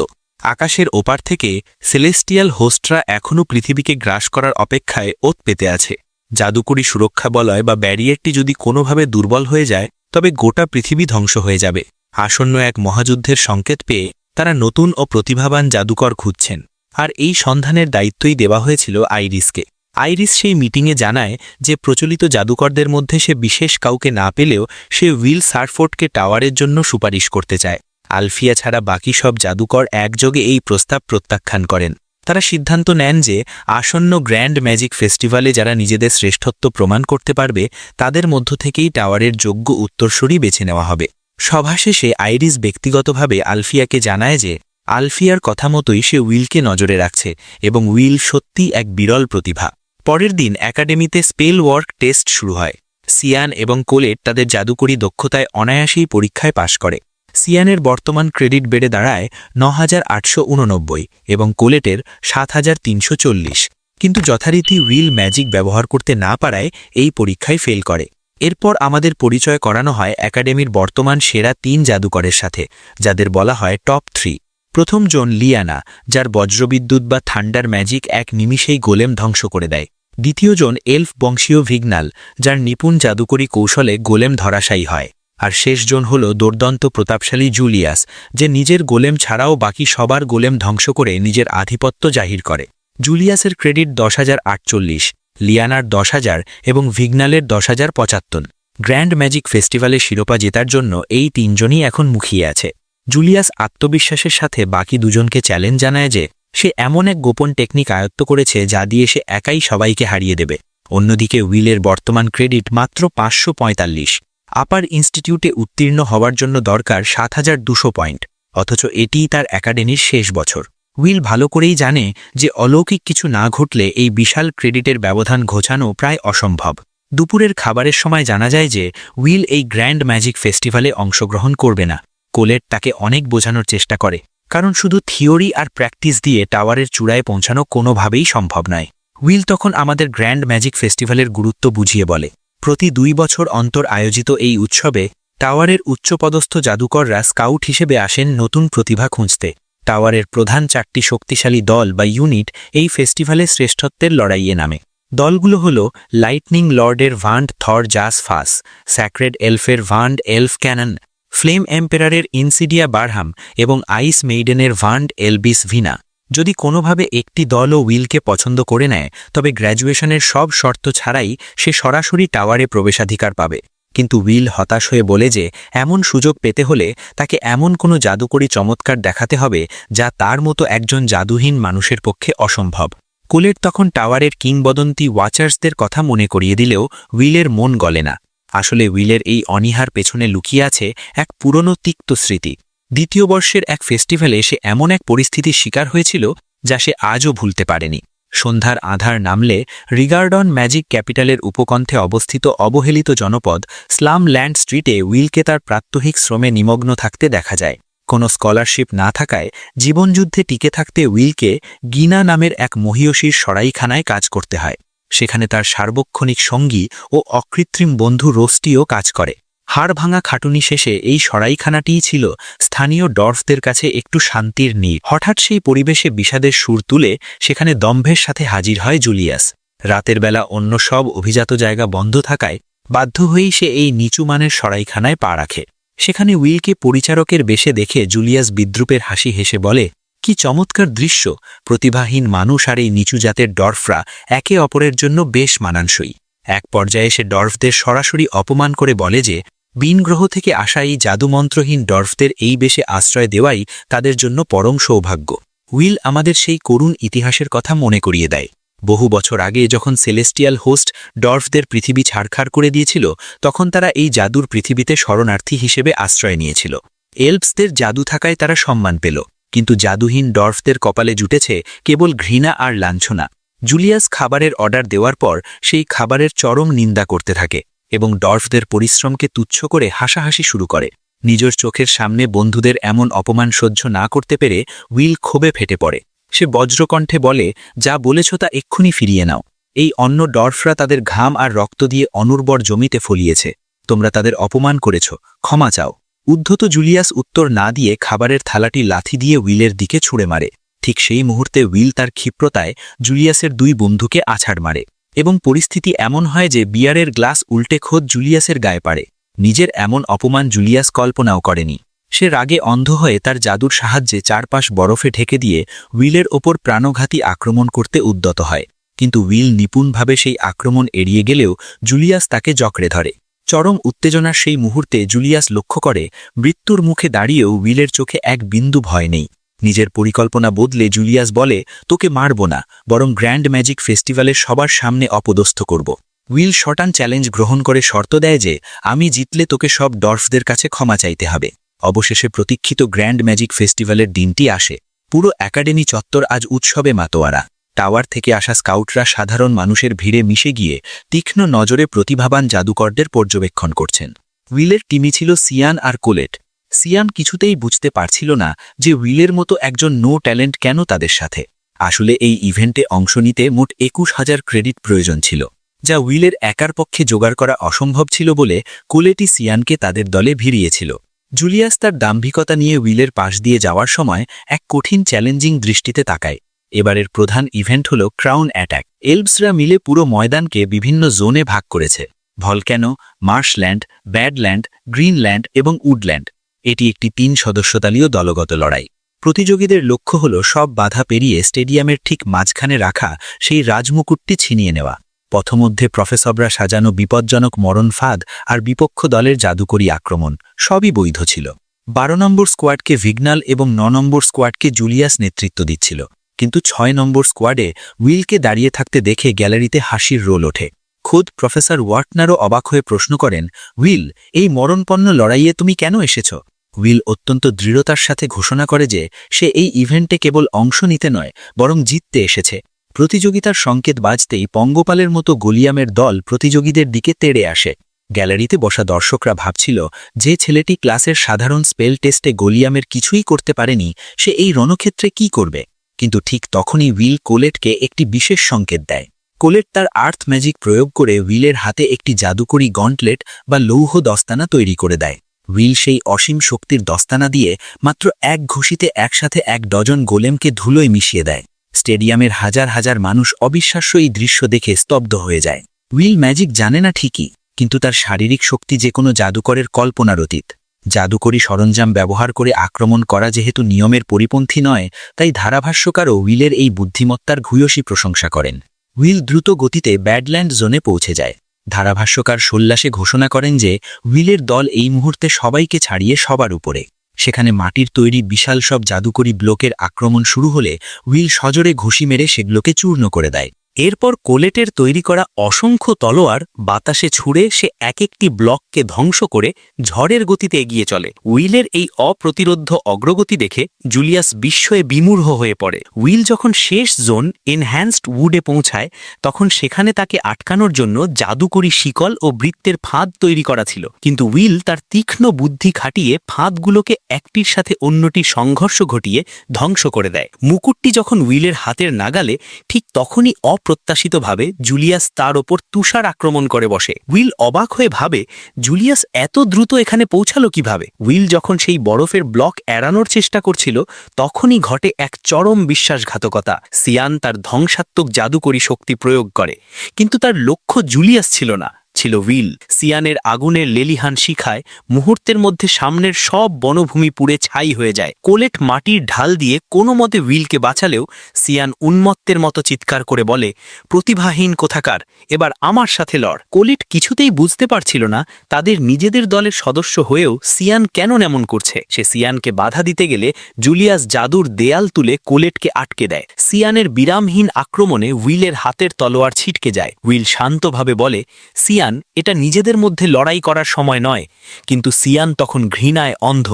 আকাশের ওপার থেকে সেলেস্টিয়াল হোস্টরা এখনও পৃথিবীকে গ্রাস করার অপেক্ষায় ওত পেতে আছে। জাদুকরী সুরক্ষা বলয় বা ব্যারিয়ারটি যদি কোনোভাবে দুর্বল হয়ে যায়, তবে গোটা পৃথিবী ধ্বংস হয়ে যাবে। আসন্ন এক মহাযুদ্ধের সংকেত পেয়ে তারা নতুন ও প্রতিভাবান জাদুকর খুঁজছেন, আর এই সন্ধানের দায়িত্বই দেওয়া হয়েছিল আইরিশকে। আইরিশ সেই মিটিংয়ে জানায় যে প্রচলিত জাদুকরদের মধ্যে সে বিশেষ কাউকে না পেলেও সে উইল সারফোর্ডকে টাওয়ারের জন্য সুপারিশ করতে চায়। আলফিয়া ছাড়া বাকি সব জাদুকর একযোগে এই প্রস্তাব প্রত্যাখ্যান করেন। তারা সিদ্ধান্ত নেন যে আসন্ন গ্র্যান্ড ম্যাজিক ফেস্টিভ্যালে যারা নিজেদের শ্রেষ্ঠত্ব প্রমাণ করতে পারবে তাদের মধ্য থেকেই টাওয়ারের যোগ্য উত্তরসূরি বেছে নেওয়া হবে। সভা শেষে আইরিস ব্যক্তিগতভাবে আলফিয়াকে জানায় যে আলফিয়ার কথা মতোই সে উইলকে নজরে রাখছে এবং উইল সত্যি এক বিরল প্রতিভা। পরের দিন একাডেমিতে স্পেল ওয়ার্ক টেস্ট শুরু হয়। সিয়ান এবং কোলেট তাদের জাদুকরী দক্ষতায় অনায়াসেই পরীক্ষায় পাশ করে। সিয়ানের বর্তমান ক্রেডিট বেড়ে দাঁড়ায় ৯,৮৮৯ এবং কোলেটের ৭,৩৪০, কিন্তু যথারীতি উইল ম্যাজিক ব্যবহার করতে না পারায় এই পরীক্ষায় ফেল করে। এরপর আমাদের পরিচয় করানো হয় একাডেমির বর্তমান সেরা ৩ জাদুকরের সাথে, যাদের বলা হয় টপ 3। প্রথম জন লিয়ানা, যার বজ্রবিদ্যুৎ বা থান্ডার ম্যাজিক এক নিমিষেই গোলেম ধ্বংস করে দেয়। দ্বিতীয় জন এলফ বংশীয় ভিগনাল, যার নিপুণ জাদুকরী কৌশলে গোলেম ধরাশায়ী হয়। আর শেষ জন হল দুর্দান্ত প্রতাপশালী জুলিয়াস, যে নিজের গোলেম ছাড়াও বাকি সবার গোলেম ধ্বংস করে নিজের আধিপত্য জাহির করে। জুলিয়াসের ক্রেডিট ১০,০৪৮, লিয়ানার ১০,০০০ এবং ভিগনালের ১০,০৭৫। গ্র্যান্ড ম্যাজিক ফেস্টিভ্যালের শিরোপা জেতার জন্য এই ৩ জনই এখন মুখিয়ে আছে। জুলিয়াস আত্মবিশ্বাসের সাথে বাকি দুজনকে চ্যালেঞ্জ জানায় যে সে এমন এক গোপন টেকনিক আয়ত্ত করেছে যা দিয়ে সে একাই সবাইকে হারিয়ে দেবে। অন্যদিকে উইলের বর্তমান ক্রেডিট মাত্র ৫৪৫। আপার ইনস্টিটিউটে উত্তীর্ণ হওয়ার জন্য দরকার ৭,২০০ পয়েন্ট, অথচ এটিই তার একাডেমির শেষ বছর। উইল ভালো করেই জানে যে অলৌকিক কিছু না ঘটলে এই বিশাল ক্রেডিটের ব্যবধান ঘোচানো প্রায় অসম্ভব। দুপুরের খাবারের সময় জানা যায় যে উইল এই গ্র্যান্ড ম্যাজিক ফেস্টিভ্যালে অংশগ্রহণ করবে না। কোলেট তাকে অনেক বোঝানোর চেষ্টা করে, কারণ শুধু থিওরি আর প্র্যাকটিস দিয়ে টাওয়ারের চূড়ায় পৌঁছানো কোনোভাবেই সম্ভব নয়। উইল তখন আমাদের গ্র্যান্ড ম্যাজিক ফেস্টিভ্যালের গুরুত্ব বুঝিয়ে বলে। প্রতি ২ বছর অন্তর আয়োজিত এই উৎসবে টাওয়ারের উচ্চপদস্থ জাদুকররা স্কাউট হিসেবে আসেন নতুন প্রতিভা খুঁজতে। টাওয়ারের প্রধান 4টি শক্তিশালী দল বা ইউনিট এই ফেস্টিভ্যালে শ্রেষ্ঠত্বের লড়াইয়ে নামে। দলগুলো হল লাইটনিং লর্ডের ভান্ড থর জাস ফাস, sacred এলফের ভান্ড elf Canon, flame এম্পেরারের ইনসিডিয়া Barham এবং আইস মেইডেনের ভান্ড এলবিস ভিনা। যদি কোনোভাবে একটি দলও উইলকে পছন্দ করে নেয়, তবে গ্র্যাজুয়েশনের সব শর্ত ছাড়াই সে সরাসরি টাওয়ারে প্রবেশাধিকার পাবে। কিন্তু উইল হতাশ হয়ে বলে যে এমন সুযোগ পেতে হলে তাকে এমন কোনো জাদুকরী চমৎকার দেখাতে হবে যা তার মতো একজন জাদুহীন মানুষের পক্ষে অসম্ভব। কোলেট তখন টাওয়ারের কিংবদন্তি ওয়াচার্সদের কথা মনে করিয়ে দিলেও উইলের মন গলে না। আসলে উইলের এই অনীহার পেছনে লুকিয়ে আছে এক পুরনো তিক্ত স্মৃতি। দ্বিতীয় বর্ষের এক ফেস্টিভ্যালে সে এমন এক পরিস্থিতির শিকার হয়েছিল যা সে আজও ভুলতে পারেনি। সন্ধ্যার আধার নামলে রিগার্ডন ম্যাজিক ক্যাপিটালের উপকণ্ঠে অবস্থিত অবহেলিত জনপদ স্লাম ল্যান্ড স্ট্রিটে উইলকে তার প্রাত্যহিক শ্রমে নিমগ্ন থাকতে দেখা যায়। কোনো স্কলারশিপ না থাকায় জীবনযুদ্ধে টিকে থাকতে উইলকে গিনা নামের এক মহীয়সীর সরাইখানায় কাজ করতে হয়। সেখানে তার সার্বক্ষণিক সঙ্গী ও অকৃত্রিম বন্ধু রোস্টিও কাজ করে। হাড় ভাঙা খাটুনি শেষে এই সরাইখানাটিই ছিল স্থানীয় ডর্ফদের কাছে একটু শান্তির নীড়। হঠাৎ সেই পরিবেশে বিষাদের সুর তুলে সেখানে দম্ভের সাথে হাজির হয় জুলিয়াস। রাতের বেলা অন্য সব অভিজাত জায়গা বন্ধ থাকায় বাধ্য হয়েই সে এই নিচু মানের সরাইখানায় পা রাখে। সেখানে উইলকে পরিচারকের বেশে দেখে জুলিয়াস বিদ্রুপের হাসি হেসে বলে, কি চমৎকার দৃশ্য! প্রতিভাহীন মানুষ আর এই নিচু জাতের ডর্ফরা একে অপরের জন্য বেশ মানানসই। এক পর্যায়ে সে ডর্ফদের সরাসরি অপমান করে বলে যে বিন গ্রহ থেকে আসা এই জাদুমন্ত্রহীন ডর্ফদের এই বেশে আশ্রয় দেওয়াই তাদের জন্য পরম সৌভাগ্য। উইল আমাদের সেই করুণ ইতিহাসের কথা মনে করিয়ে দেয়। বহু বছর আগে যখন সেলেস্টিয়াল হোস্ট ডর্ফদের পৃথিবী ছাড়খাড় করে দিয়েছিল, তখন তারা এই জাদুর পৃথিবীতে শরণার্থী হিসেবে আশ্রয় নিয়েছিল। এলফসদের জাদু থাকায় তারা সম্মান পেল, কিন্তু জাদুহীন ডর্ফদের কপালে জুটেছে কেবল ঘৃণা আর লাঞ্ছনা। জুলিয়াস খাবারের অর্ডার দেওয়ার পর সেই খাবারের চরম নিন্দা করতে থাকে এবং ডর্ফদের পরিশ্রমকে তুচ্ছ করে হাসাহাসি শুরু করে। নিজের চোখের সামনে বন্ধুদের এমন অপমান সহ্য না করতে পেরে উইল ক্ষোভে ফেটে পড়ে। সে বজ্রকণ্ঠে বলে, যা বলেছ তা এক্ষুনি ফিরিয়ে নাও। এই অন্য ডর্ফরা তাদের ঘাম আর রক্ত দিয়ে অনুর্বর জমিতে ফলিয়েছে। তোমরা তাদের অপমান করেছ, ক্ষমা চাও। উদ্ধত জুলিয়াস উত্তর না দিয়ে খাবারের থালাটি লাথি দিয়ে উইলের দিকে ছুঁড়ে মারে। ঠিক সেই মুহূর্তে উইল তার ক্ষিপ্রতায় জুলিয়াসের 2 বন্ধুকে আছাড় মারে এবং পরিস্থিতি এমন হয় যে বিয়ারের গ্লাস উল্টে খোদ জুলিয়াসের গায়ে পাড়ে। নিজের এমন অপমান জুলিয়াস কল্পনাও করেনি। সে রাগে অন্ধ হয়ে তার জাদুর সাহায্যে চারপাশ বরফে ঢেকে দিয়ে উইলের ওপর প্রাণঘাতী আক্রমণ করতে উদ্যত হয়। কিন্তু উইল নিপুণভাবে সেই আক্রমণ এড়িয়ে গেলেও জুলিয়াস তাকে জকড়ে ধরে। চরম উত্তেজনার সেই মুহূর্তে জুলিয়াস লক্ষ্য করে মৃত্যুর মুখে দাঁড়িয়েও উইলের চোখে এক বিন্দু ভয় নেই। নিজের পরিকল্পনা বদলে জুলিয়াস বলে, তোকে মারব না, বরং গ্র্যান্ড ম্যাজিক ফেস্টিভ্যালের সবার সামনে অপদস্থ করব। উইল শটান চ্যালেঞ্জ গ্রহণ করে শর্ত দেয় যে আমি জিতলে তোকে সব ডর্ফদের কাছে ক্ষমা চাইতে হবে। অবশেষে প্রতীক্ষিত গ্র্যান্ড ম্যাজিক ফেস্টিভ্যালের দিনটি আসে। পুরো একাডেমি চত্বর আজ উৎসবে মাতোয়ারা। টাওয়ার থেকে আসা স্কাউটরা সাধারণ মানুষের ভিড়ে মিশে গিয়ে তীক্ষ্ণ নজরে প্রতিভাবান জাদুকরদের পর্যবেক্ষণ করছেন। উইলের টিমই ছিল সিয়ান আর কোলেট। সিয়ান কিছুতেই বুঝতে পারছিল না যে উইলের মতো একজন নো ট্যালেন্ট কেন তাদের সাথে। আসলে এই ইভেন্টে অংশ নিতে মোট 21,000 ক্রেডিট প্রয়োজন ছিল, যা উইলের একার পক্ষে জোগাড় করা অসম্ভব ছিল বলে কোলেটই সিয়ানকে তাদের দলে ভিড়িয়েছিল। জুলিয়াস তার দাম্ভিকতা নিয়ে উইলের পাশ দিয়ে যাওয়ার সময় এক কঠিন চ্যালেঞ্জিং দৃষ্টিতে তাকায়। এবারের প্রধান ইভেন্ট হল ক্রাউন অ্যাটাক। এলভসরা মিলে পুরো ময়দানকে বিভিন্ন জোনে ভাগ করেছে: ভলক্যানো, মার্শল্যান্ড, ব্যাডল্যান্ড, গ্রিনল্যান্ড এবং উডল্যান্ড। এটি একটি 3 সদস্যতালীয় দলগত লড়াই। প্রতিযোগীদের লক্ষ্য হল সব বাধা পেরিয়ে স্টেডিয়ামের ঠিক মাঝখানে রাখা সেই রাজমুকুটটি ছিনিয়ে নেওয়া। পথমধ্যে প্রফেসররা সাজানো বিপজ্জনক মরণ ফাঁদ আর বিপক্ষ দলের জাদুকরী আক্রমণ সবই বৈধ ছিল। 12 নম্বর স্কোয়াডকে ভিগনাল এবং 9 নম্বর স্কোয়াডকে জুলিয়াস নেতৃত্ব দিচ্ছিল, কিন্তু 6 নম্বর স্কোয়াডে উইলকে দাঁড়িয়ে থাকতে দেখে গ্যালারিতে হাসির রোল ওঠে। খোদ প্রফেসর ওয়ার্টনারও অবাক হয়ে প্রশ্ন করেন, উইল, এই মরণপন্ন লড়াইয়ে তুমি কেন এসেছ? উইল অত্যন্ত দৃঢ়তার সাথে ঘোষণা করে যে সে এই ইভেন্টে কেবল অংশ নিতে নয়, বরং জিততে এসেছে। প্রতিযোগিতার সংকেত বাজতেই পঙ্গপালের মতো গলিয়ামের দল প্রতিযোগীদের দিকে তেড়ে আসে। গ্যালারিতে বসা দর্শকরা ভাবছিল, যে ছেলেটি ক্লাসের সাধারণ স্পেল টেস্টে গলিয়ামের কিছুই করতে পারেনি, সে এই রণক্ষেত্রে কি করবে? কিন্তু ঠিক তখনই উইল কোলেটকে একটি বিশেষ সংকেত দেয়। কোলেট তার আর্থ ম্যাজিক প্রয়োগ করে উইলের হাতে একটি জাদুকরী গন্টলেট বা লৌহ দস্তানা তৈরি করে দেয়। উইল সেই অসীম শক্তির দস্তানা দিয়ে মাত্র এক ঘুষিতে একসাথে 1 ডজন গোলেমকে ধুলোয় মিশিয়ে দেয়। স্টেডিয়ামের হাজার হাজার মানুষ অবিশ্বাস্য এই দৃশ্য দেখে স্তব্ধ হয়ে যায়। উইল ম্যাজিক জানে না ঠিকই, কিন্তু তার শারীরিক শক্তি যে কোনো জাদুকরের কল্পনার অতীত। জাদুকরী সরঞ্জাম ব্যবহার করে আক্রমণ করা যেহেতু নিয়মের পরিপন্থী নয়, তাই ধারাভাষ্যকারও উইলের এই বুদ্ধিমত্তার ভূয়সী প্রশংসা করেন। উইল দ্রুত গতিতে ব্যাডল্যান্ড জোনে পৌঁছে যায়। ধারাভাষ্যকার সোল্লাসে ঘোষণা করেন যে উইলের দল এই মুহূর্তে সবাইকে ছাড়িয়ে সবার উপরে। সেখানে মাটির তৈরি বিশাল সব জাদুকরী ব্লকের আক্রমণ শুরু হলে উইল সজোরে ঘুষি মেরে সেগুলোকে চূর্ণ করে দেয়। এরপর কোলেটের তৈরি করা অসংখ্য তলোয়ার বাতাসে ছুঁড়ে সে এক একটি ব্লককে ধ্বংস করে ঝড়ের গতিতে এগিয়ে চলে। উইলের এই অপ্রতিরোধ্য অগ্রগতি দেখে জুলিয়াস বিস্ময়ে বিমূঢ় হয়ে পড়ে। উইল যখন শেষ জোন এনহ্যান্সড উডে পৌঁছায়, তখন সেখানে তাকে আটকানোর জন্য জাদুকরী শিকল ও বৃত্তের ফাঁদ তৈরি করা ছিল, কিন্তু উইল তার তীক্ষ্ণ বুদ্ধি খাটিয়ে ফাঁদগুলোকে একটির সাথে অন্যটি সংঘর্ষ ঘটিয়ে ধ্বংস করে দেয়। মুকুটটি যখন উইলের হাতের নাগালে, ঠিক তখনই অপ্রত্যাশিতভাবে জুলিয়াস তার ওপর তুষার আক্রমণ করে বসে। উইল অবাক হয়ে ভাবে, জুলিয়াস এত দ্রুত এখানে পৌঁছালো কিভাবে? উইল যখন সেই বরফের ব্লক এড়ানোর চেষ্টা করছিল, তখনই ঘটে এক চরম বিশ্বাসঘাতকতা। সিয়ান তার ধ্বংসাত্মক জাদুকরী শক্তি প্রয়োগ করে, কিন্তু তার লক্ষ্য জুলিয়াস ছিল না, ছিল উইল। সিয়ানের আগুনের লেলিহান শিখায় মুহূর্তের মধ্যে সামনের সব বনভূমি পুড়ে ছাই হয়ে যায়। কোলেট মাটির ঢাল দিয়ে কোনো মতে উইলকে বাঁচালেও সিয়ান উন্মত্তের মতো চিৎকার করে বলে, প্রতিভাহীন কোথাকার, এবার আমার সাথে লড়। কোলেট কিছুতেই বুঝতে পারছিল না তাদের নিজেদের দলের সদস্য হয়েও সিয়ান কেন এমন করছে। সে সিয়ানকে বাধা দিতে গেলে জুলিয়াস জাদুর দেয়াল তুলে কোলেটকে আটকে দেয়। সিয়ানের বিরামহীন আক্রমণে উইলের হাতের তলোয়ার ছিটকে যায়। উইল শান্তভাবে বলে, সিয়ান, এটা নিজেদের মধ্যে লড়াই করার সময় নয়। কিন্তু সিয়ান তখন ঘৃণায় অন্ধ।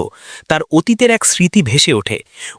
তার অতীতের এক স্মৃতি ভেসে ওঠে।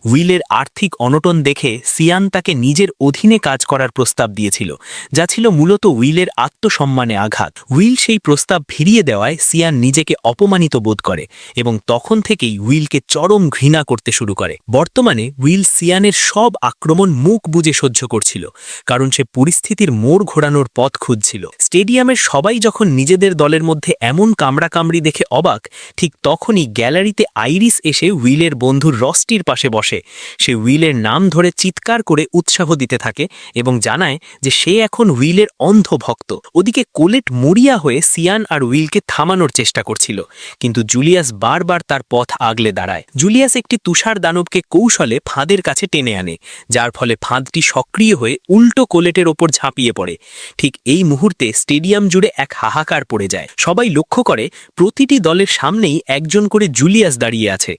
উইলের আর্থিক অনটন দেখে সিয়ান তাকে নিজের অধীনে কাজ করার প্রস্তাব দিয়েছিল, যা ছিল মূলত উইলের আত্মসম্মানে আঘাত। উইল সেই প্রস্তাব ফিরিয়ে দেওয়ায় সিয়ান নিজেকে অপমানিত বোধ করে এবং তখন থেকেই উইলকে চরম ঘৃণা করতে শুরু করে। বর্তমানে উইল সিয়ানের সব আক্রমণ মুখ বুজে সহ্য করছিল, কারণ সে পরিস্থিতির মোড় ঘোরানোর পথ খুঁজছিল। স্টেডিয়ামের সবাই যখন নিজেদের দলের মধ্যে এমন কামড়াকামড়ি দেখে অবাক, ঠিক তখনই গ্যালারিতে আইরিস এসে উইলের বন্ধু রস্টির পাশে বসে। সে উইলের নাম ধরে চিৎকার করে উৎসাহ দিতে থাকে এবং জানায় যে সে এখন উইলের অন্ধ ভক্ত। ওদিকে কোলেট মরিয়া হয়ে সিয়ান আর উইলকে থামানোর চেষ্টা করছিল, কিন্তু জুলিয়াস বারবার তার পথ আগলে দাঁড়ায়। জুলিয়াস একটি তুষার দানবকে কৌশলে ফাঁদের কাছে টেনে আনে, যার ফলে ফাঁদটি সক্রিয় হয়ে উল্টো কোলেটের ওপর ঝাঁপিয়ে পড়ে। ঠিক এই মুহূর্তে স্টেডিয়াম জুড়ে এক হাহাকার পড়ে যায়। সবাই লক্ষ্য করে প্রতিটি দলের সামনেই একজন করে জুলিয়াস দাঁড়িয়ে আছে।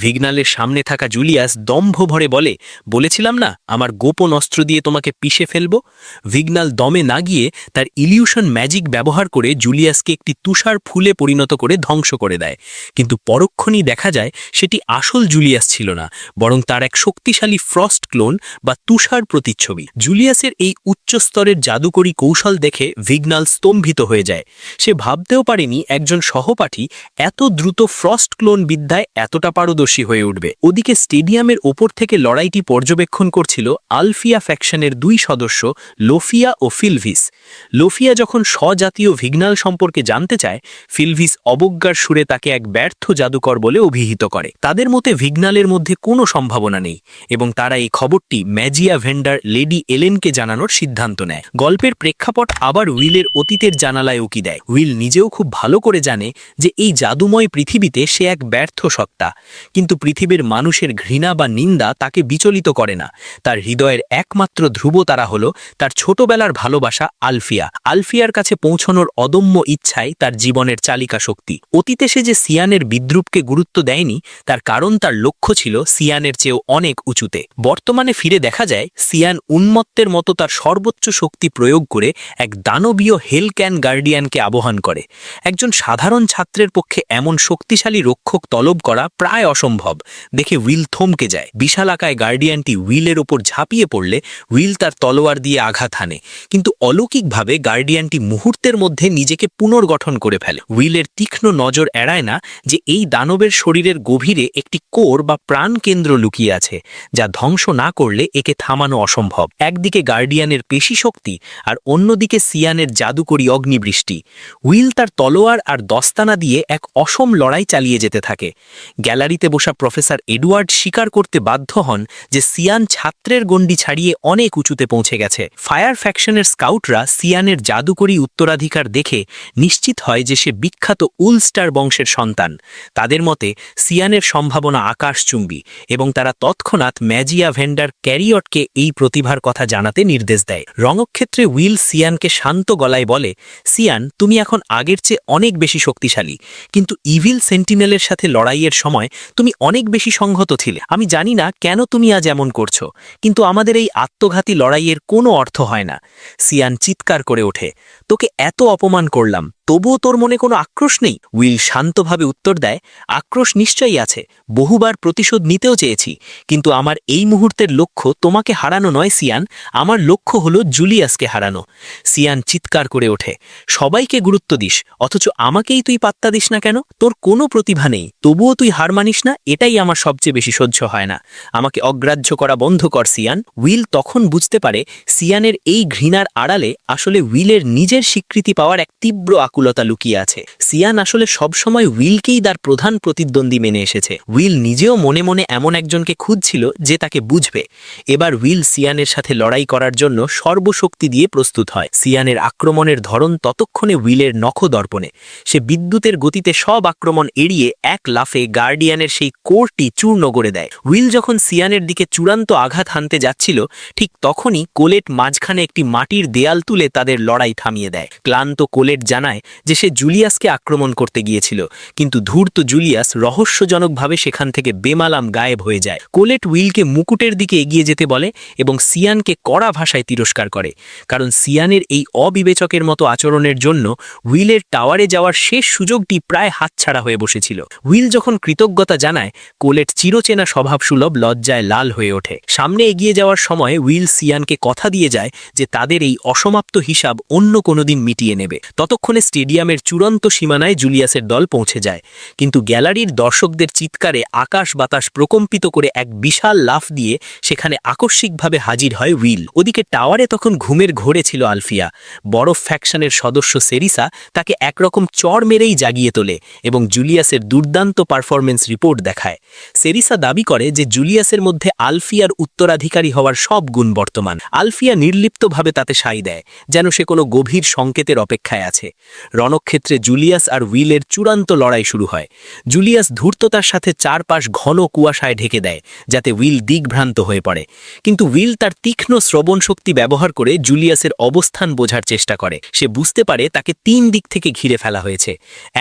ভিগনালের সামনে থাকা জুলিয়াস দম্ভ ভরে বলেছিলাম না আমার গোপন অস্ত্র দিয়ে তোমাকে পিষে ফেলব। ভিগনাল দমে না গিয়ে তার ইলিউশন ম্যাজিক ব্যবহার করে জুলিয়াসকে একটি তুষার ফুলে পরিণত করে ধ্বংস করে দেয়। কিন্তু পরক্ষণেই দেখা যায় সেটি আসল জুলিয়াস ছিল না, বরং তার এক শক্তিশালী ফ্রস্ট ক্লোন বা তুষার প্রতিচ্ছবি। জুলিয়াসের এই উচ্চ স্তরের জাদুকরী কৌশল দেখে ভিগনাল স্তম্ভিত হয়ে যায়। সে ভাবতেও পারেনি একজন সহপাঠী এত দ্রুত ফ্রস্ট ক্লোন বিদ্যায় এতটা পারদর্শী হয়ে উঠবে। ওদিকে স্টেডিয়ামের ওপর থেকে লড়াইটি পর্যবেক্ষণ করছিল আলফিয়া ফ্যাকশনের দুই সদস্য লোফিয়া ও ফিলভিস। লোফিয়া যখন স্বজাতীয় ভিগনাল সম্পর্কে জানতে চায়, ফিলভিস অবজ্ঞার সুরে তাকে এক ব্যর্থ জাদুকর বলে অভিহিত করে। তাদের মতে ভিগনালের মধ্যে কোনো সম্ভাবনা নেই এবং তারা এই খবরটি ম্যাজিয়া ভেন্ডার লেডি এলেনকে জানানোর সিদ্ধান্ত নেয়। গল্পের প্রেক্ষাপট আবার উইলের অতীতের জানালায় উকি দেয়। উইল নিজেও খুব ভালো করে জানে যে এই জাদুময় পৃথিবীতে সে এক ব্যর্থ সত্তা, কিন্তু পৃথিবীর মানুষের ঘৃণা বা নিন্দা তাকে বিচলিত করে না। তার হৃদয়ের একমাত্র ধ্রুবতারা হল তার ছোটবেলার ভালোবাসা আলফিয়া। আলফিয়ার কাছে পৌঁছানোর অদম্য ইচ্ছাই তার জীবনের চালিকা শক্তি। অতীতে সে যে সিয়ানের বিদ্রুপকে গুরুত্ব দেয়নি, তার কারণ তার লক্ষ্য ছিল সিয়ানের চেয়েও অনেক উঁচুতে। বর্তমানে ফিরে দেখা যায় সিয়ান উন্মত্তের মতো তার সর্বোচ্চ শক্তি প্রয়োগ করে এক দানবীয় হেলক্যান গার্ডিয়ানকে আহ্বান করে। একজন সাধারণ ছাত্রের পক্ষে এমন শক্তিশালী রক্ষক তলব করা প্রায় অসম্ভব দেখে উইল থমকে যায়। বিশালাকায় গার্ডিয়ানটি উইলের ওপর ঝাঁপিয়ে পড়লে উইল তার তলোয়ার দিয়ে আঘাত হানে, কিন্তু অলৌকিকভাবে গার্ডিয়ানটি মুহূর্তের মধ্যে নিজেকে পুনর্গঠন করে ফেলে। উইলের তীক্ষ্ণ নজর এড়ায় না যে এই দানবের শরীরের গভীরে একটি কোর বা প্রাণ কেন্দ্র লুকিয়ে আছে, যা ধ্বংস না করলে একে থামানো অসম্ভব। একদিকে গার্ডিয়ানের পেশি শক্তি আর অন্যদিকে সিয়ানের জাদুকরী অগ্নিবৃষ্টি। উইল তার তলোয়ার আর দস্তানা দিয়ে এক অসম লড়াই চালিয়ে যেতে থাকে। গ্যালারিতে বসা প্রফেসর এডওয়ার্ড স্বীকার করতে বাধ্য হন যে সিয়ান ছাত্রের গণ্ডি ছাড়িয়ে অনেক উঁচুতে পৌঁছে গেছে। ফায়ার ফ্যাকশনের স্কাউটরা সিয়ানের জাদুকরী উত্তরাধিকার দেখে নিশ্চিত হয় যে সে বিখ্যাত উলস্টার বংশের সন্তান। তাদের মতে সিয়ানের সম্ভাবনা আকাশচুম্বী এবং তারা তৎক্ষণাৎ ম্যাজিয়া ভেন্ডার ক্যারিয়টকে এই প্রতিভার কথা জানাতে নির্দেশ দেয়। রণক্ষেত্রে উইল সিয়ানকে শান্ত গলায় বলে, সিয়ান, তুমি এখন আগের চেয়ে অনেক বেশি শক্তিশালী, কিন্তু ইভিল সেন্টিনেলের সাথে লড়াইয়ের সময় তুমি অনেক বেশি সংহত ছিলে। আমি জানি না কেন তুমি আজ এমন করছো, কিন্তু আমাদের এই আত্মঘাতী লড়াইয়ের কোনো অর্থ হয় না। সিয়ান চিৎকার করে ওঠে, তোকে এত অপমান করলাম, তবুও তোর মনে কোনো আক্রোশ নেই? উইল শান্তভাবে উত্তর দেয়, আক্রোশ নিশ্চয়ই আছে, বহুবার প্রতিশোধ নিতেও চেয়েছি, কিন্তু আমার এই মুহূর্তের লক্ষ্য তোমাকে হারানো নয় সিয়ান, আমার লক্ষ্য হলো জুলিয়াসকে হারানো। সিয়ান চিৎকার করে ওঠে, সবাইকে গুরুত্ব দিস, অথচ আমাকেই তুই পাত্তা দিস না কেন? তোর কোনো প্রতিভা নেই, তবুও তুই হার মানিস না, এটাই আমার সবচেয়ে বেশি সহ্য হয় না। আমাকে অগ্রাহ্য করা বন্ধ কর সিয়ান। উইল তখন বুঝতে পারে সিয়ানের এই ঘৃণার আড়ালে আসলে উইলের নিজের স্বীকৃতি পাওয়ার এক তীব্র আকুলতা লুকিয়ে আছে। সিয়ান আসলে সবসময় উইলকেই তার প্রধান প্রতিদ্বন্দ্বী মেনে এসেছে। উইল নিজেও মনে মনে এমন একজনকে খুঁজছিল যে তাকে বুঝবে। এবার উইল সিয়ানের সাথে লড়াই করার জন্য সর্বশক্তি দিয়ে প্রস্তুত হয়। সিয়ানের আক্রমণের ধরন ততক্ষণে উইলের নখদর্পণে। সে বিদ্যুতের গতিতে সব আক্রমণ এড়িয়ে এক লাফে গার্ডিয়ানের সেই কোরটি চূর্ণ করে দেয়। উইল যখন সিয়ানের দিকে চূড়ান্ত আঘাত হানতে যাচ্ছিল, ঠিক তখনই কোলেট মাঝখানে একটি মাটির দেয়াল তুলে তাদের লড়াই থামিয়ে দেয়। ক্লান্ত কোলেট জানায় যে সে জুলিয়াসকে আক্রমণ করতে গিয়েছিল, কিন্তু ধূর্ত জুলিয়াস রহস্যজনকভাবে সেখান থেকে বেমালাম গায়েব হয়ে যায়। কোলেট উইলকে মুকুটের দিকে এগিয়ে যেতে বলে এবং সিয়ানকে কড়া ভাষায় তিরস্কার করে, কারণ সিয়ানের এই অবিবেচকের মতো আচরণের জন্য উইলের টাওয়ারে যাওয়ার শেষ সুযোগটি প্রায় হাতছাড়া হয়ে বসেছিল। উইল যখন কৃতজ্ঞতা জানায়, কোলেট চিরচেনা স্বভাবসুলভ লজ্জায় লাল হয়ে ওঠে। সামনে এগিয়ে যাওয়ার সময় উইল সিয়ানকে কথা দিয়ে যায় যে তাদের এই অসমাপ্ত হিসাব অন্য কোনোদিন মিটিয়ে নেবে। ততক্ষণে স্টেডিয়ামের চূড়ান্ত সীমানায় জুলিয়াসের দল পৌঁছে যায়, কিন্তু গ্যালারির দর্শকদের চিৎকারে আকাশ বাতাস প্রকম্পিত করে এক বিশাল লাফ দিয়ে সেখানে আকস্মিকভাবে হাজির হয় উইল। ওদিকে টাওয়ারে তখন ঘুমের ঘোরে ছিল আলফিয়া। বরফ ফ্যাকশনের সদস্য সেরিসা তাকে একরকম চড় মেরেই জাগিয়ে তোলে এবং জুলিয়াসের দুর্দান্ত পারফরমেন্স রিপোর্ট দেখায়। সেরিসা দাবি করে যে জুলিয়াসের মধ্যে আলফিয়ার উত্তরাধিকারী হওয়ার সব গুণ বর্তমান। আলফিয়া নির্লিপ্তভাবে তাতে সাই দেয়, যেন সে কোনো গভীর সংকেতের অপেক্ষায় আছে। রণক্ষেত্রে জুলিয়াস আর উইলের চূড়ান্ত লড়াই শুরু হয়। জুলিয়াস ধূর্ততার সাথে চারপাশ ঘন কুয়াশায় ঢেকে দেয়, যাতে উইল দিগ্ভ্রান্ত হয়ে পড়ে। কিন্তু উইল তার তীক্ষ্ণ শ্রবণ শক্তি ব্যবহার করে জুলিয়াসের অবস্থান বোঝার চেষ্টা করে। সে বুঝতে পারে তাকে 3 দিক থেকে ঘিরে ফেলা হয়েছে।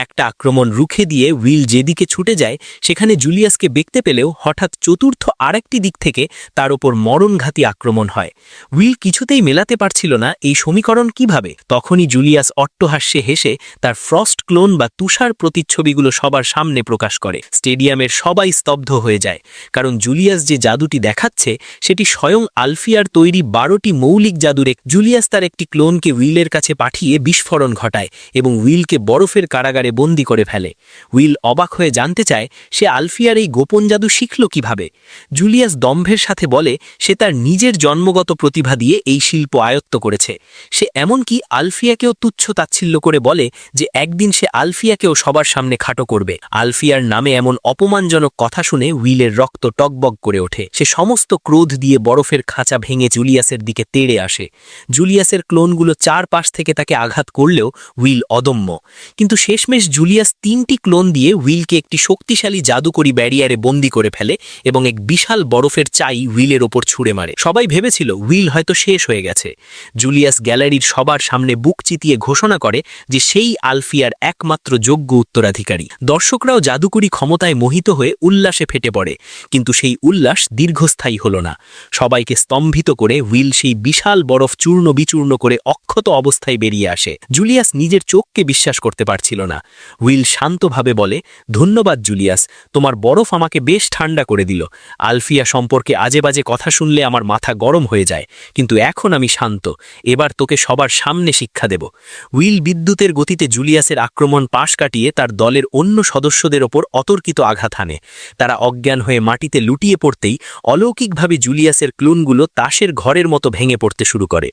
একটা আক্রমণ রুখে দিয়ে উইল যেদিকে ছুটে যায়, সেখানে জুলিয়াসকে দেখতে পেলেও হঠাৎ চতুর্থ আরেকটি দিক থেকে তার ওপর মরণঘাতী আক্রমণ হয়। উইল কিছুতেই মেলাতে পারছিল না এই সমীকরণ কিভাবে। তখনই জুলিয়াস অট্টহাস্যে হেসে তার ফ্রস্ট ক্লোন বা তুষার প্রতিচ্ছবিগুলো সবার সামনে প্রকাশ করে। স্টেডিয়ামের সবাই স্তব্ধ হয়ে যায়, কারণ জুলিয়াস যে জাদুটি দেখাচ্ছে সেটি স্বয়ং আলফিয়ার তৈরি 12টি মৌলিক জাদুর জুলিয়াস তার একটি ক্লোনকে উইলের কাছে পাঠিয়ে বিস্ফোরণ ঘটায় এবং উইলকে বরফের কারাগারে বন্দী করে ফেলে। উইল অবাক হয়ে জানতে চায় সে আলফিয়ার এই গোপন জাদু শিখল কিভাবে। জুলিয়াস দম্ভের সাথে বলে সে তার নিজের জন্মগত প্রতিভা দিয়ে এই শিল্প আয়ত্ত করেছে। সে এমনকি আলফিয়াকেও তুচ্ছ তাচ্ছিল্য করে বলে যে একদিন সে আলফিয়াকেও সবার সামনে খাটো করবে। আলফিয়ার নামে এমন অপমানজনক কথা শুনে উইলের রক্ত টকবক করে ওঠে। সে সমস্ত ক্রোধ দিয়ে বরফের খাঁচা ভেঙে জুলিয়াসের দিকে তেড়ে আসে। জুলিয়াসের ক্লোনগুলো চারপাশ থেকে তাকে আঘাত করলেও উইল অদম্য। কিন্তু শেষমেশ জুলিয়াস 3টি ক্লোন দিয়ে উইলকে একটি শক্তিশালী জাদুকরী ব্যারিয়ারে বন্দী করে ফেলে এবং এক বিশাল বরফের চাই উইলের ওপর ছুঁড়ে মারে। সবাই ভেবেছিল উইল হয়তো শেষ হয়ে গেছে। জুলিয়াস গ্যালারির সবার সামনে বুক চিতিয়ে ঘোষণা করে যে সেই আলফিয়ার একমাত্র যোগ্য উত্তরাধিকারী। দর্শকরাও জাদুকরী ক্ষমতায় মোহিত হয়ে উল্লাসে ফেটে পড়ে, কিন্তু সেই উল্লাস দীর্ঘস্থায়ী হল না। সবাইকে স্তম্ভিত করে উইল সেই বিশাল বরফ চূর্ণ বিচূর্ণ করে অক্ষত অবস্থায় বেরিয়ে আসে। জুলিয়াস নিজের চোখকে বিশ্বাস করতে পারছিল না। উইল শান্তভাবে বলে, ধন্যবাদ জুলিয়াস, তোমার বরফ আমাকে বেশ ঠান্ডা করে দিল। আলফিয়া সম্পর্কে আজে বাজে কথা শুনলে আমার মাথা গরম হয়ে যায়, কিন্তু এখন আমি শান্ত। এবার তোকে সবার সামনে শিক্ষা দেব। উইল বিদ্যুতের গতিতে জুলিয়াসের আক্রমণ পাশ কাটিয়ে তার দলের অন্য সদস্যদের ওপর অতর্কিত আঘাত হানে। তারা অজ্ঞান হয়ে মাটিতে লুটিয়ে পড়তেই অলৌকিকভাবে জুলিয়াসের ক্লোনগুলো তাসের ঘরের মতো ভেঙে পড়তে শুরু করে।